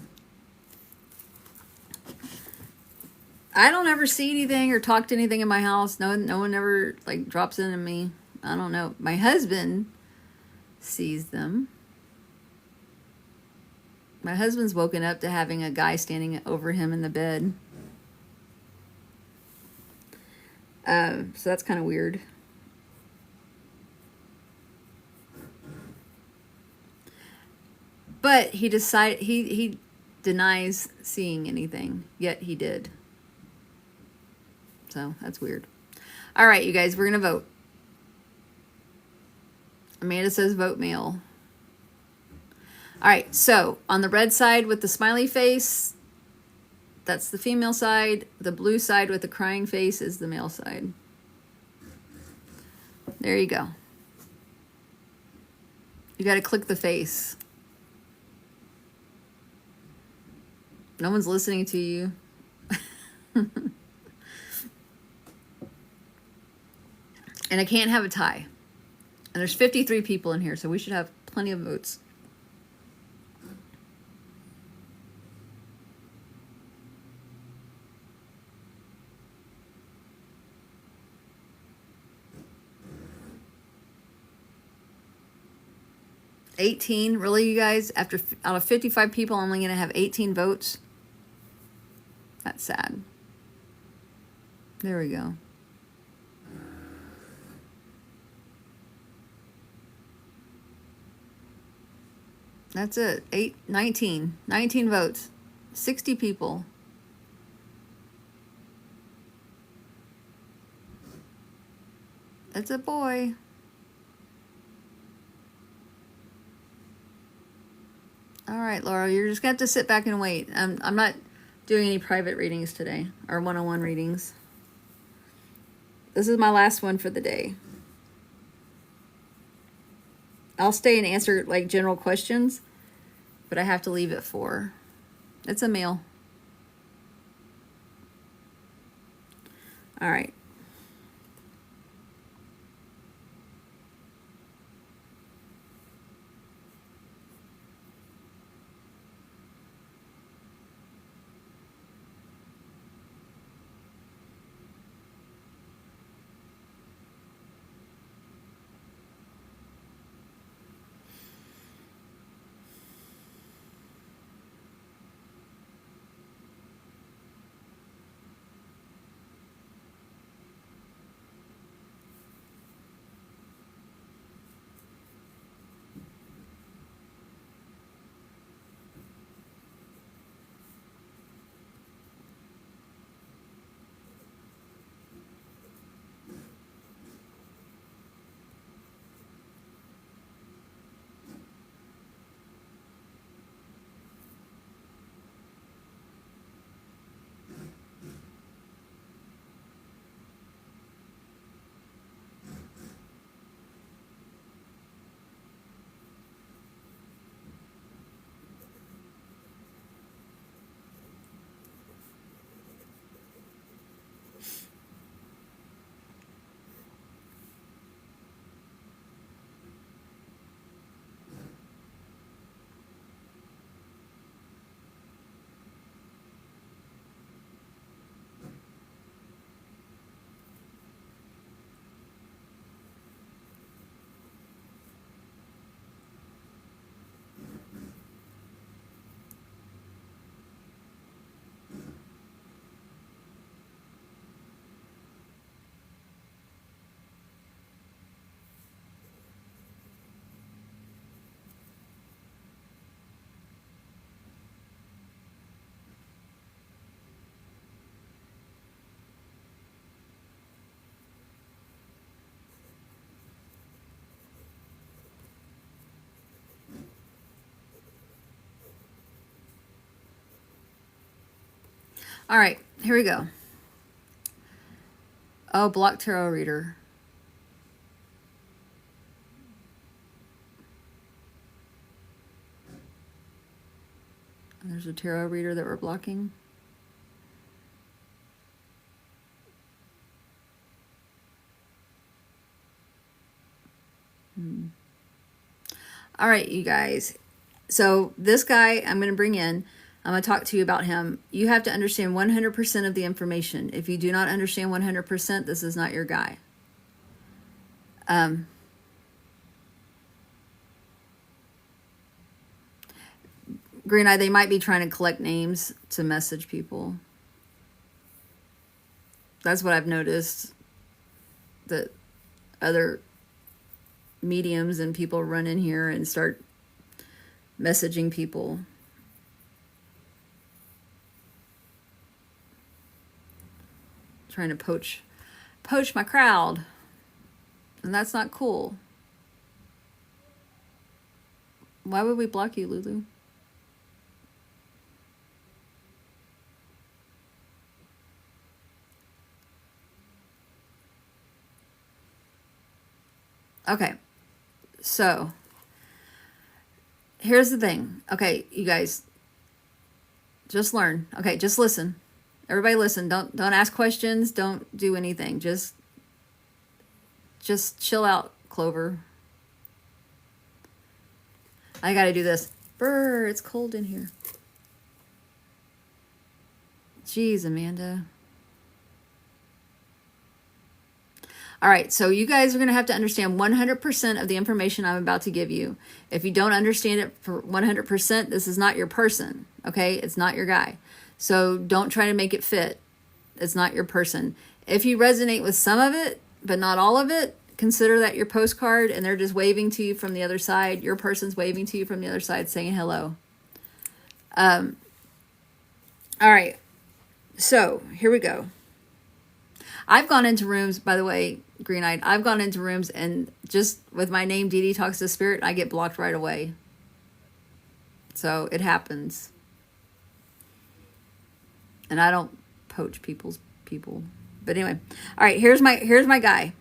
I don't ever see anything or talk to anything in my house. No one ever like drops into me. I don't know. My husband sees them. My husband's woken up to having a guy standing over him in the bed. So that's kind of weird. But he denies seeing anything, yet he did. So that's weird. All right, you guys, we're going to vote. Amanda says vote male. All right, so on the red side with the smiley face, that's the female side. The blue side with the crying face is the male side. There you go. You got to click the face. No one's listening to you. And I can't have a tie. And there's 53 people in here, so we should have plenty of votes. $18, really, you guys? Out of 55 people, I'm only going to have 18 votes. That's sad. There we go. That's it. 19 votes. 60 people. That's a boy. All right, Laura, you're just going to have to sit back and wait. I'm not doing any private readings today, or one-on-one readings. This is my last one for the day. I'll stay and answer like general questions, but I have to leave at 4. It's a male. All right. All right, here we go. Oh, block tarot reader. There's a tarot reader that we're blocking. All right, you guys. So this guy I'm going to bring in, I'm going to talk to you about him. You have to understand 100% of the information. If you do not understand 100%, this is not your guy. Green Eye, they might be trying to collect names to message people. That's what I've noticed. That other mediums and people run in here and start messaging people. Trying to poach my crowd. And that's not cool. Why would we block you, Lulu? Okay, so here's the thing. Okay, you guys, just learn. Okay, just listen. Everybody listen. Don't ask questions. Don't do anything. Just chill out, Clover. I gotta do this. Brr, it's cold in here. Jeez, Amanda. All right, so you guys are going to have to understand 100% of the information I'm about to give you. If you don't understand it for 100%, this is not your person, okay? It's not your guy. So don't try to make it fit. It's not your person. If you resonate with some of it, but not all of it, consider that your postcard and they're just waving to you from the other side. Your person's waving to you from the other side saying hello. All right, so here we go. I've gone into rooms, by the way, Green-Eyed, I've gone into rooms and just with my name, Dee Dee Talks to Spirit, I get blocked right away. So it happens. And I don't poach people. But anyway, all right, here's my guy.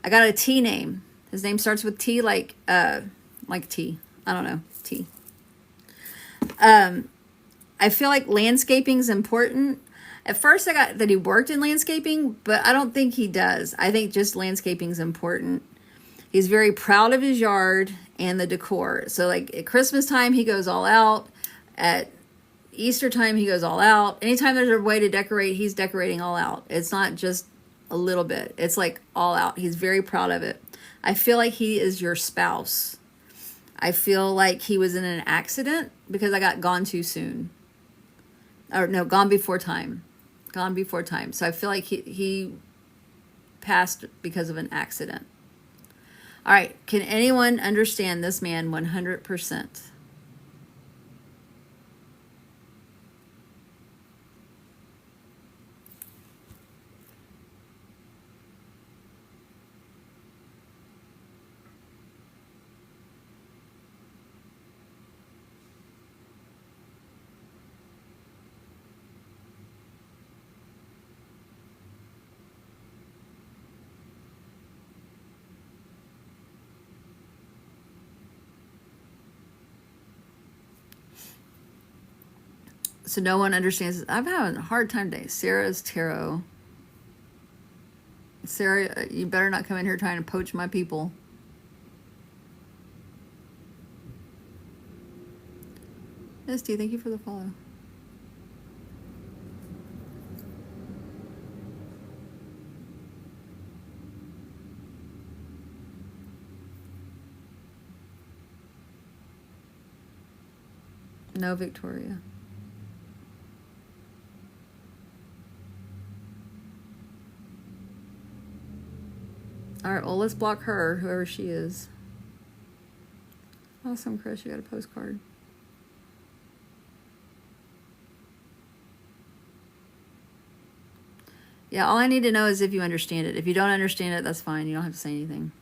I got a T name. His name starts with T like T. I don't know, T. I feel like landscaping's important. At first I got that he worked in landscaping, but I don't think he does. I think just landscaping's important. He's very proud of his yard and the decor. So like at Christmas time, he goes all out. At Easter time, he goes all out. Anytime there's a way to decorate, he's decorating all out. It's not just a little bit. It's like all out. He's very proud of it. I feel like he is your spouse. I feel like he was in an accident because I got gone too soon. Or no, gone before time. Gone before time. So I feel like he passed because of an accident. All right. Can anyone understand this man 100%? So no one understands. I'm having a hard time today. Sarah's tarot. Sarah, you better not come in here trying to poach my people. Misty, thank you for the follow. No, Victoria. All right, well, let's block her, whoever she is. Awesome, Chris, you got a postcard. Yeah, all I need to know is if you understand it. If you don't understand it, that's fine. You don't have to say anything.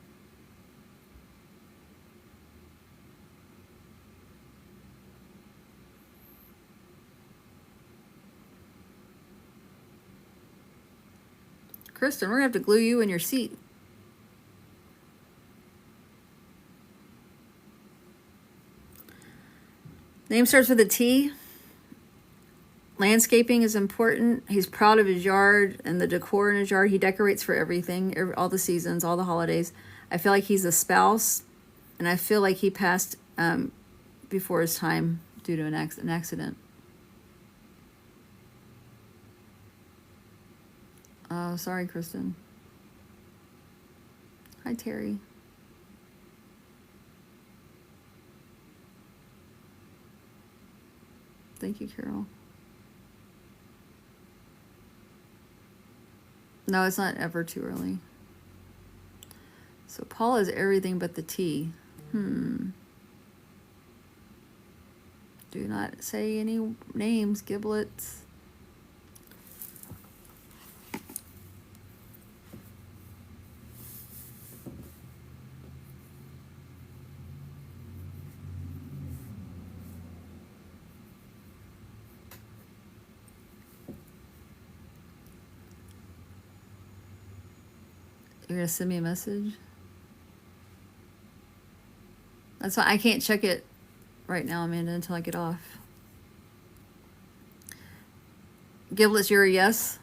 Kristen, we're going to have to glue you in your seat. Name starts with a T. Landscaping is important. He's proud of his yard and the decor in his yard. He decorates for everything, all the seasons, all the holidays. I feel like he's a spouse, and I feel like he passed before his time due to an accident. Oh, sorry, Kristen. Hi, Terry. Thank you, Carol. No, it's not ever too early. So Paul is everything but the T. Do not say any names, giblets. You're going to send me a message? That's why I can't check it right now, Amanda, until I get off. Giblets, you're a yes?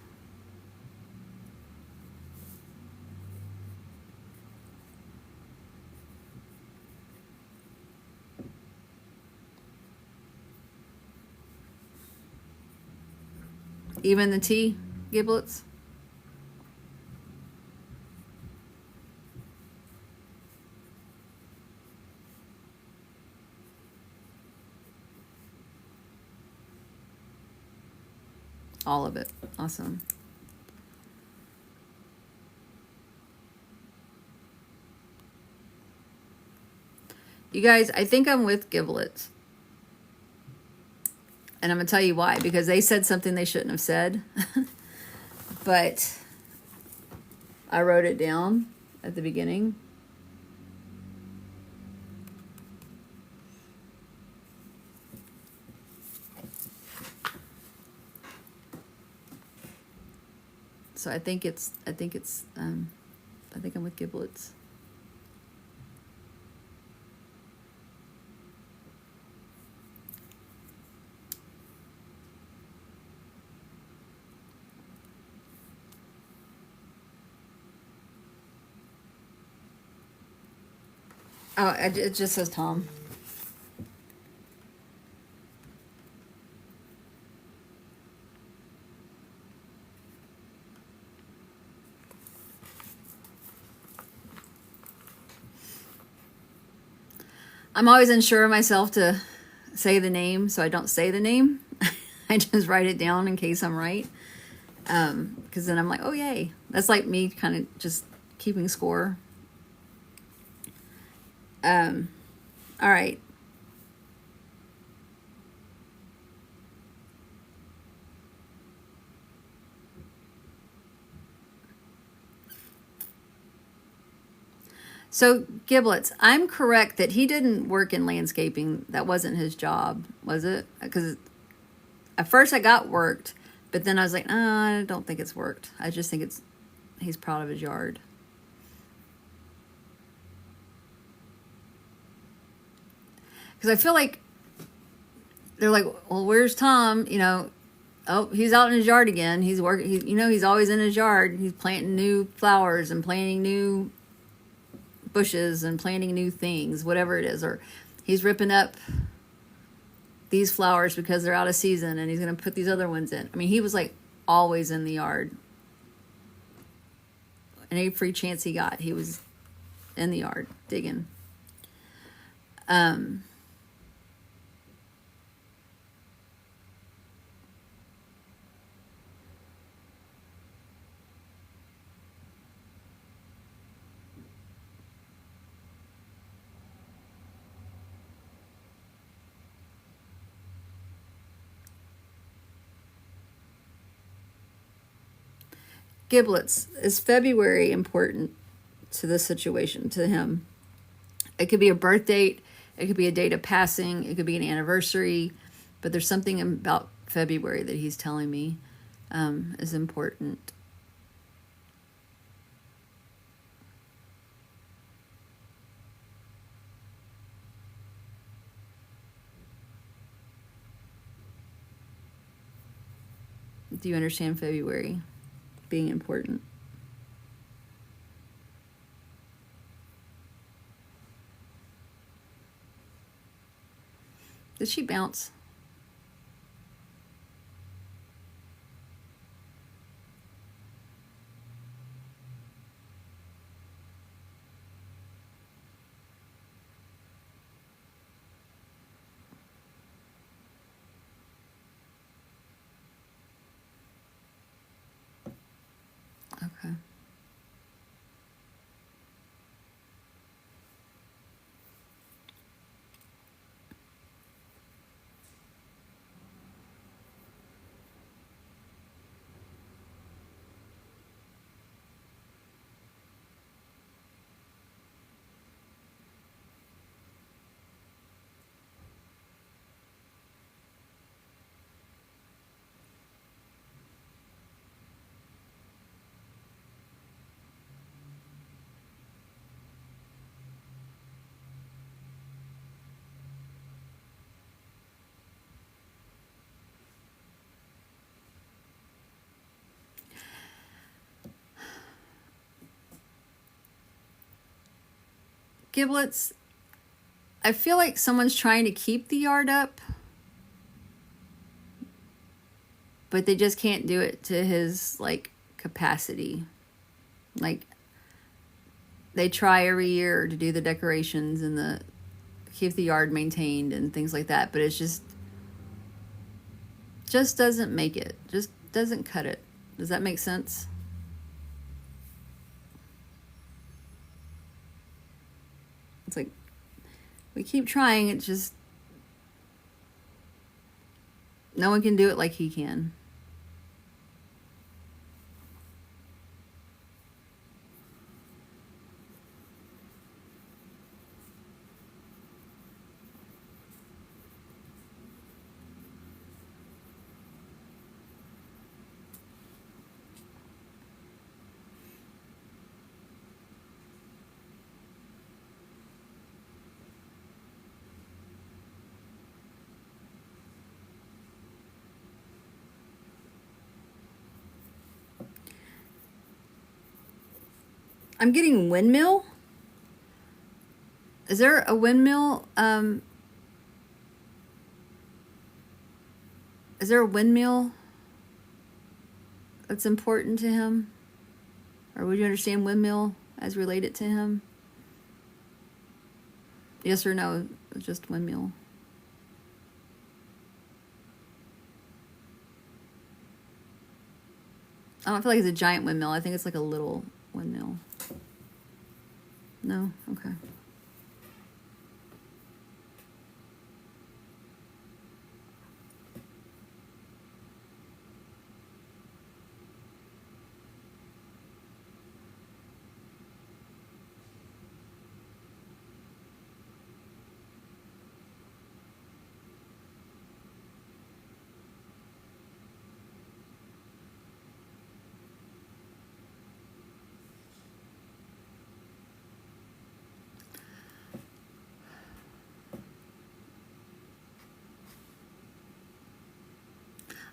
Even the T, giblets? All of it. Awesome. You guys, I think I'm with giblets. And I'm going to tell you why. Because they said something they shouldn't have said. But I wrote it down at the beginning. So I think I'm with giblets. Oh, it just says Tom. I'm always unsure of myself to say the name, so I don't say the name. I just write it down in case I'm right. Because then I'm like, oh, yay. That's like me kind of just keeping score. All right. So, giblets, I'm correct that he didn't work in landscaping. That wasn't his job, was it? Because at first I got worked, but then I was like, oh, I don't think it's worked. I just think he's proud of his yard. Because I feel like they're like, well, where's Tom? You know, oh, he's out in his yard again. He's working. He's always in his yard. He's planting new flowers and planting new bushes and planting new things, whatever it is. Or he's ripping up these flowers because they're out of season and he's going to put these other ones in. I mean, he was like always in the yard. And every free chance he got, he was in the yard digging. Giblets, is February important to this situation, to him? It could be a birth date, it could be a date of passing, it could be an anniversary, but there's something about February that he's telling me is important. Do you understand February being important? Did she bounce? Okay. Giblets, I feel like someone's trying to keep the yard up, but they just can't do it to his, like, capacity. Like, they try every year to do the decorations and the keep the yard maintained and things like that, but it's just doesn't make it. Just doesn't cut it. Does that make sense? It's like we keep trying, it's just no one can do it like he can. I'm getting windmill. Is there a windmill? Is there a windmill that's important to him? Or would you understand windmill as related to him? Yes or no? Just windmill. I don't feel like it's a giant windmill. I think it's like a little windmill. No? Okay.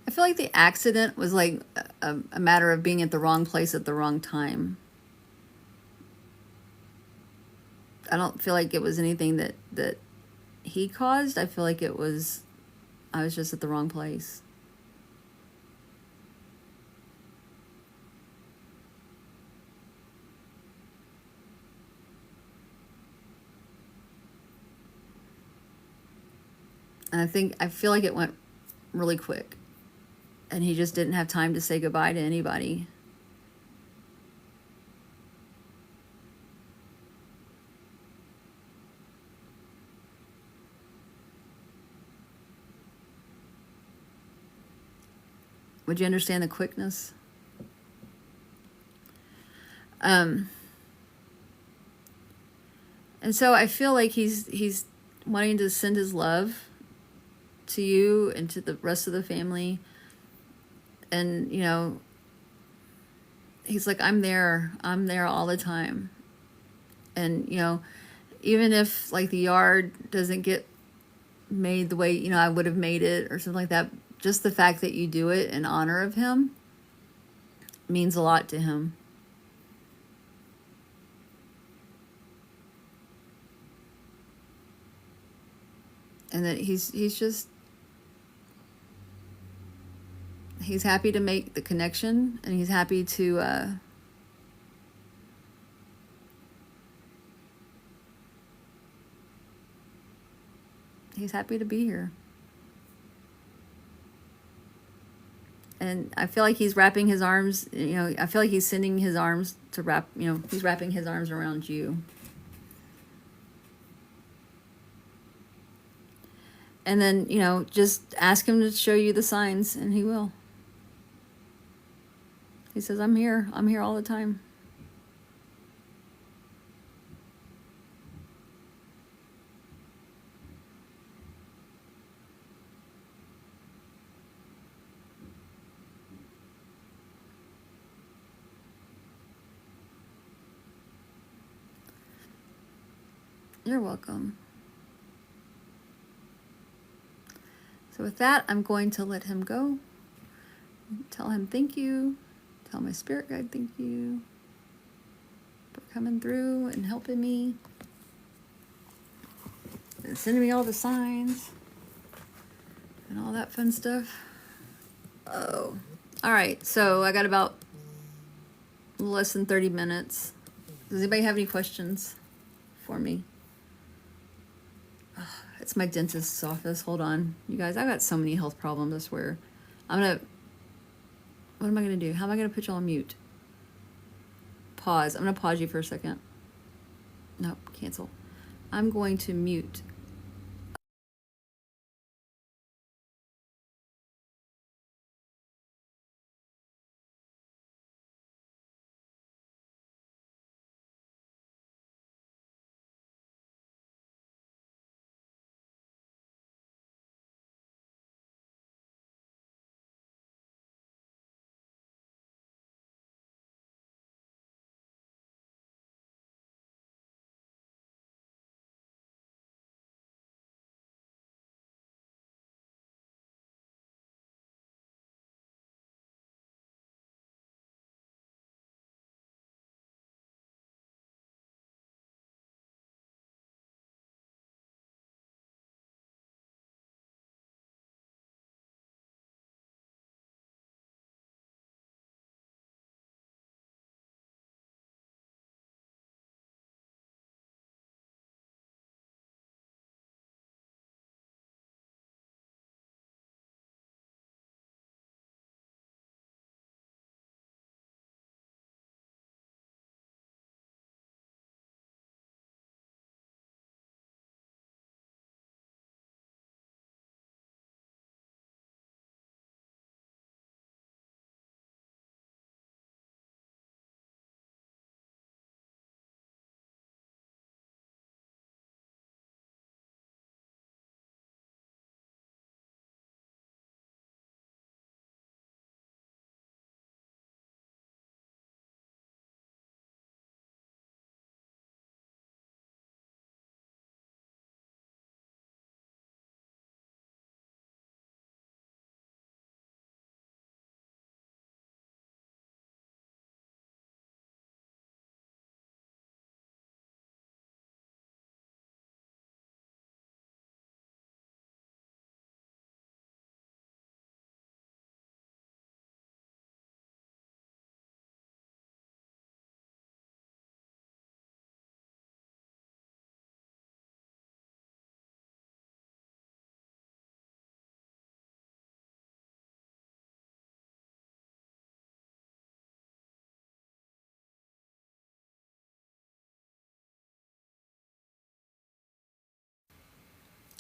I feel like the accident was like a matter of being at the wrong place at the wrong time. I don't feel like it was anything that he caused. I feel like I was just at the wrong place. And I feel like it went really quick. And he just didn't have time to say goodbye to anybody. Would you understand the quickness? And so I feel like he's wanting to send his love to you and to the rest of the family. And, you know, he's like, I'm there all the time. And, you know, even if like the yard doesn't get made the way, you know, I would have made it or something like that. Just the fact that you do it in honor of him means a lot to him. And that he's happy to make the connection, and he's happy to he's happy to be here. And I feel like he's wrapping his arms, you know, I feel like he's sending his arms to wrap, you know, he's wrapping his arms around you. And then, you know, just ask him to show you the signs, and he will. He says, I'm here all the time. You're welcome. So with that, I'm going to let him go. Tell him thank you. Tell my spirit guide thank you for coming through and helping me. And sending me all the signs. And all that fun stuff. Oh. Alright, so I got about less than 30 minutes. Does anybody have any questions for me? It's my dentist's office. Hold on. You guys, I got so many health problems, I swear. What am I going to do? How am I going to put you on mute? Pause. I'm going to pause you for a second. Nope, cancel. I'm going to mute.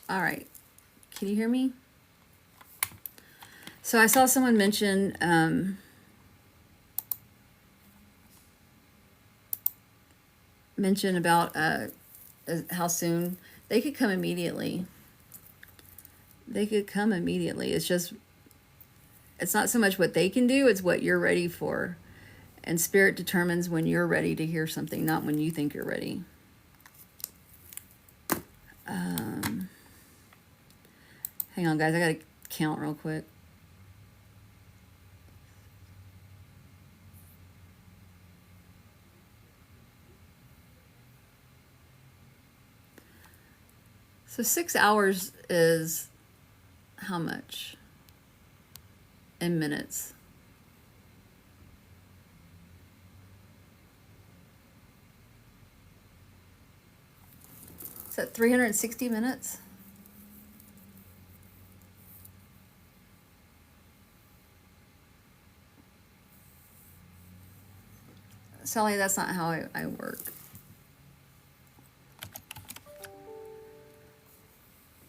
Alright. Can you hear me? So I saw someone mention about how soon they could come immediately. They could come immediately. It's not so much what they can do, it's what you're ready for. And Spirit determines when you're ready to hear something, not when you think you're ready. Hang on, guys. I gotta count real quick. So 6 hours is how much in minutes? Is that 360 minutes? Sally, that's not how I work.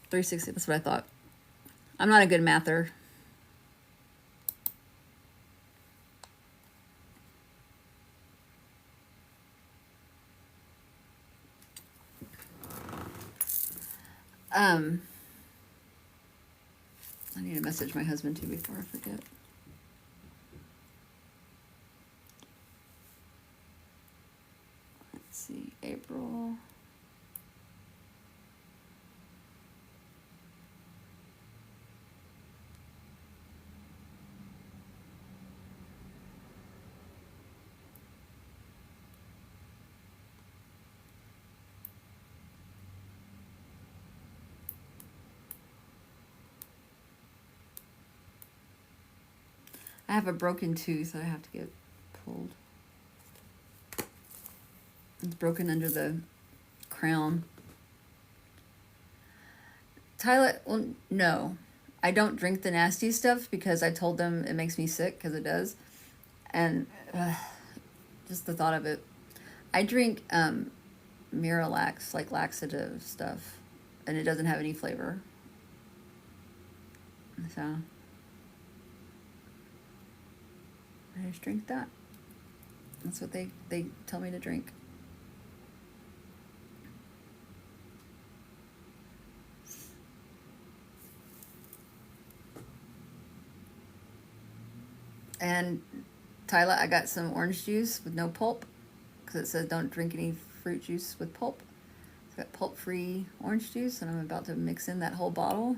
360, that's what I thought. I'm not a good mather. I need to message my husband too before I forget. Let's see, April. I have a broken tooth I have to get pulled. It's broken under the crown. Tyler, well, no. I don't drink the nasty stuff because I told them it makes me sick, because it does. And just the thought of it. I drink Miralax, like laxative stuff, and it doesn't have any flavor. So I just drink that. That's what they tell me to drink. And Tyler, I got some orange juice with no pulp, because it says don't drink any fruit juice with pulp. It's got pulp-free orange juice, and I'm about to mix in that whole bottle,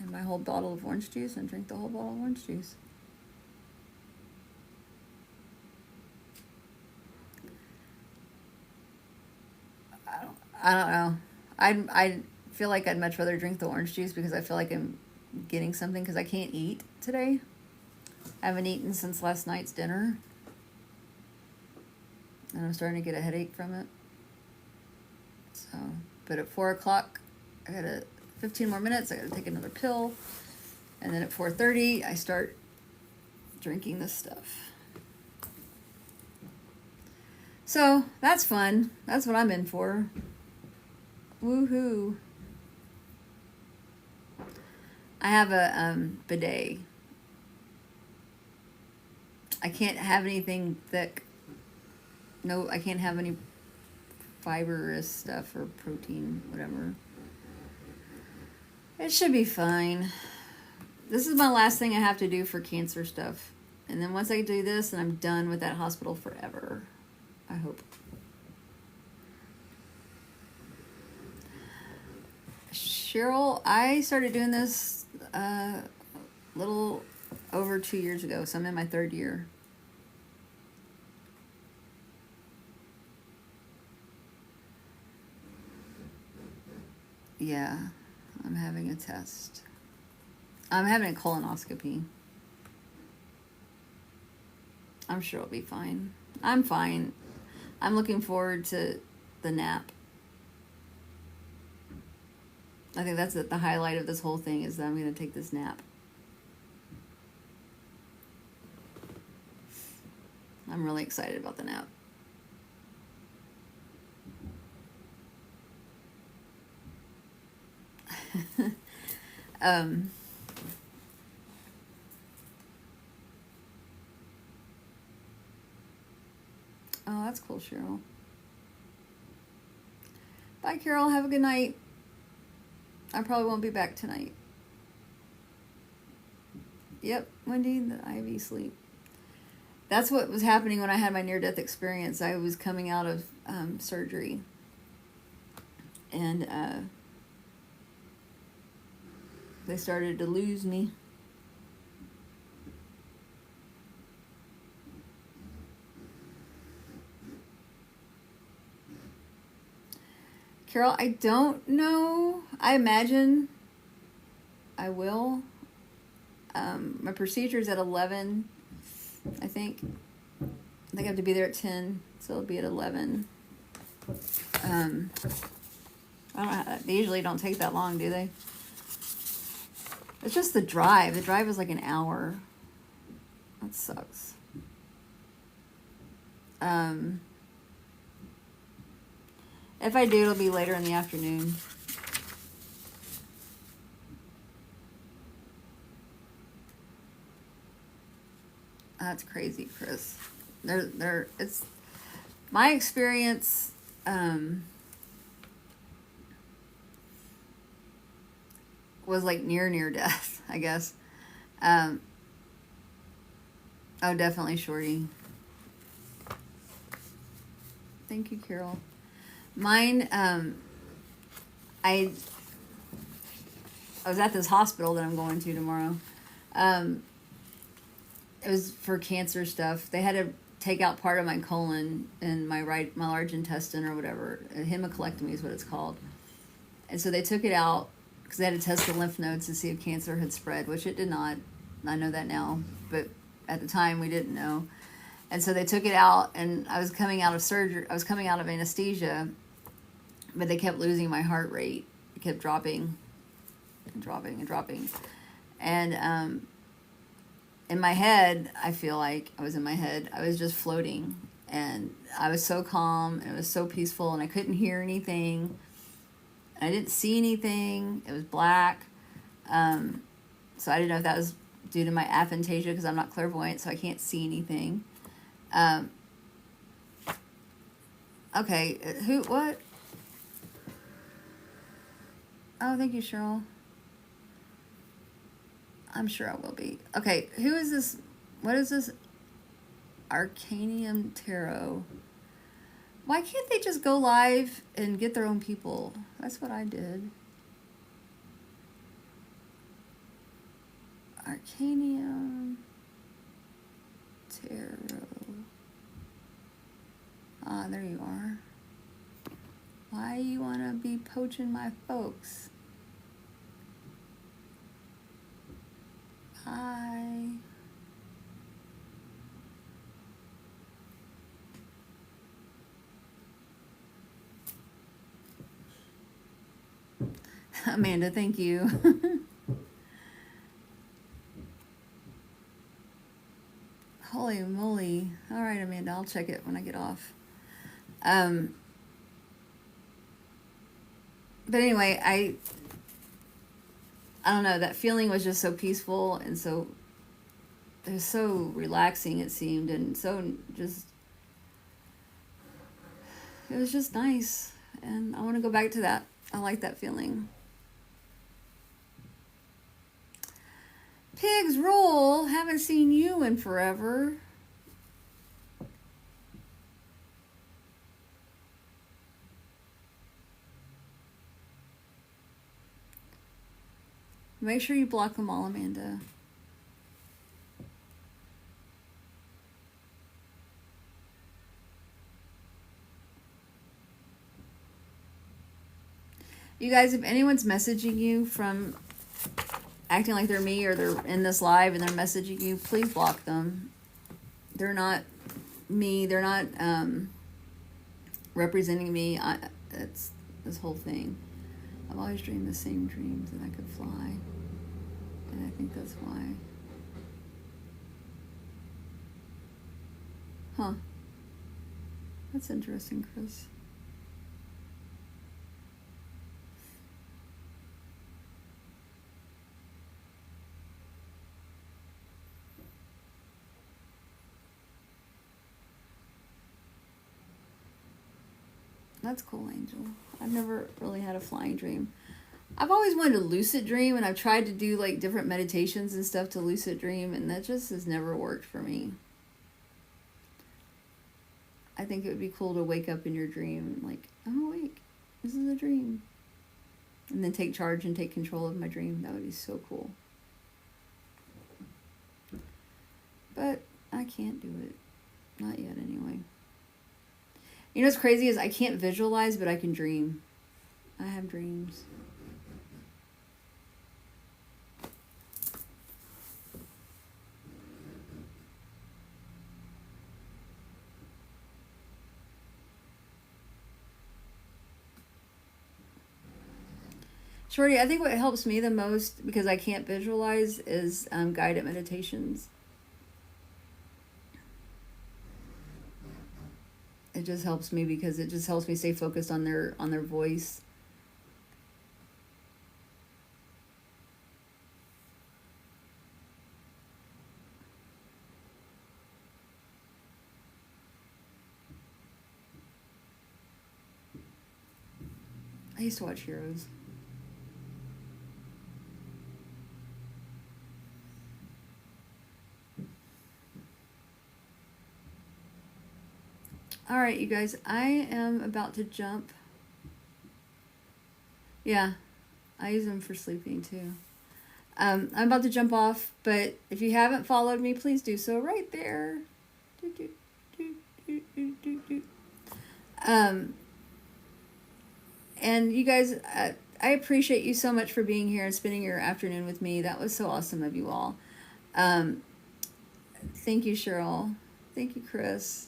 and my whole bottle of orange juice, and drink the whole bottle of orange juice. I don't know. I feel like I'd much rather drink the orange juice, because I feel like I'm getting something, because I can't eat today. I haven't eaten since last night's dinner, and I'm starting to get a headache from it. So, but at 4 o'clock, I got 15 more minutes. I got to take another pill, and then at 4:30, I start drinking this stuff. So that's fun. That's what I'm in for. Woohoo! I have a bidet. I can't have anything thick. No, I can't have any fibrous stuff or protein, whatever. It should be fine. This is my last thing I have to do for cancer stuff. And then once I do this, then I'm done with that hospital forever. I hope. Cheryl, I started doing this a little over 2 years ago, so I'm in my 3rd year. Yeah, I'm having a test. I'm having a colonoscopy. I'm sure it'll be fine. I'm fine. I'm looking forward to the nap. I think that's the highlight of this whole thing, is that I'm going to take this nap. I'm really excited about the nap. Oh, that's cool, Cheryl. Bye, Carol. Have a good night. I probably won't be back tonight. Yep, Wendy, the IV sleep. That's what was happening when I had my near-death experience. I was coming out of surgery. And They started to lose me. Carol, I don't know. I imagine I will. My procedure's at 11, I think. I think I have to be there at 10, so it'll be at 11. I don't know how, they usually don't take that long, do they? It's just the drive. The drive is like an hour. That sucks. If I do, it'll be later in the afternoon. That's crazy, Chris. It's my experience. Was like near death, I guess. Oh, definitely Shorty. Thank you, Carol. Mine, I was at this hospital that I'm going to tomorrow. It was for cancer stuff. They had to take out part of my colon and my large intestine or whatever. A hemicolectomy is what it's called. And so they took it out because they had to test the lymph nodes to see if cancer had spread, which it did not. I know that now, but at the time we didn't know. And so they took it out, and I was coming out of surgery. I was coming out of anesthesia, but they kept losing my heart rate. It kept dropping and dropping and dropping. And in my head, I feel like I was in my head. I was just floating, and I was so calm, and it was so peaceful, and I couldn't hear anything. I didn't see anything. It was black. So I didn't know if that was due to my aphantasia, because I'm not clairvoyant, so I can't see anything. Okay, what? Oh, thank you, Cheryl. I'm sure I will be. Okay, who is this? What is this? Arcanium Tarot. Why can't they just go live and get their own people? That's what I did. Arcanium Tarot. Ah, there you are. Why you want to be poaching my folks? Hi. Amanda, thank you. Holy moly. All right, Amanda, I'll check it when I get off. But anyway, I don't know, that feeling was just so peaceful, and so it was so relaxing, it seemed, and so just, it was just nice, and I want to go back to that. I like that feeling. Pigs roll. Haven't seen you in forever. Make sure you block them all, Amanda. You guys, if anyone's messaging you from acting like they're me, or they're in this live and they're messaging you, please block them. They're not me. They're not representing me. It's this whole thing. I've always dreamed the same dreams, that I could fly. And I think that's why. Huh. That's interesting, Chris. That's cool, Angel. I've never really had a flying dream. I've always wanted to lucid dream, and I've tried to do like different meditations and stuff to lucid dream, and that just has never worked for me. I think it would be cool to wake up in your dream like, I'm awake. This is a dream. and then take charge and take control of my dream. That would be so cool. But I can't do it. Not yet, anyway. You know what's crazy is I can't visualize, but I can dream. I have dreams. Shorty, I think what helps me the most, because I can't visualize, is guided meditations. It just helps me because it just helps me stay focused on their voice. I used to watch Heroes. All right, you guys, I am about to jump. Yeah, I use them for sleeping too. I'm about to jump off, but if you haven't followed me, please do so right there. And you guys, I appreciate you so much for being here and spending your afternoon with me. That was so awesome of you all. Thank you, Cheryl. Thank you, Chris.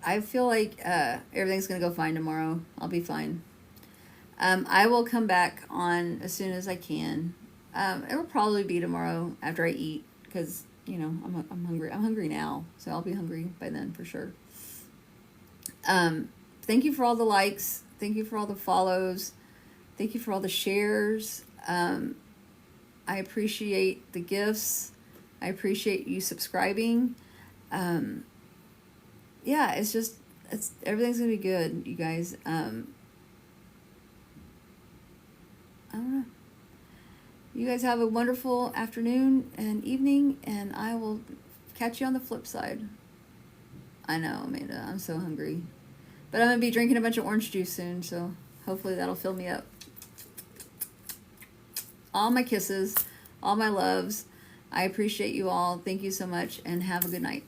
I feel like everything's going to go fine tomorrow. I'll be fine. I will come back on as soon as I can. It'll probably be tomorrow after I eat because, you know, I'm hungry. I'm hungry now, so I'll be hungry by then for sure. Thank you for all the likes. Thank you for all the follows. Thank you for all the shares. I appreciate the gifts. I appreciate you subscribing. Yeah, everything's gonna be good, you guys. I don't know. You guys have a wonderful afternoon and evening, and I will catch you on the flip side. I know, Amanda, I'm so hungry. But I'm gonna be drinking a bunch of orange juice soon, so hopefully that'll fill me up. All my kisses, all my loves. I appreciate you all. Thank you so much, and have a good night.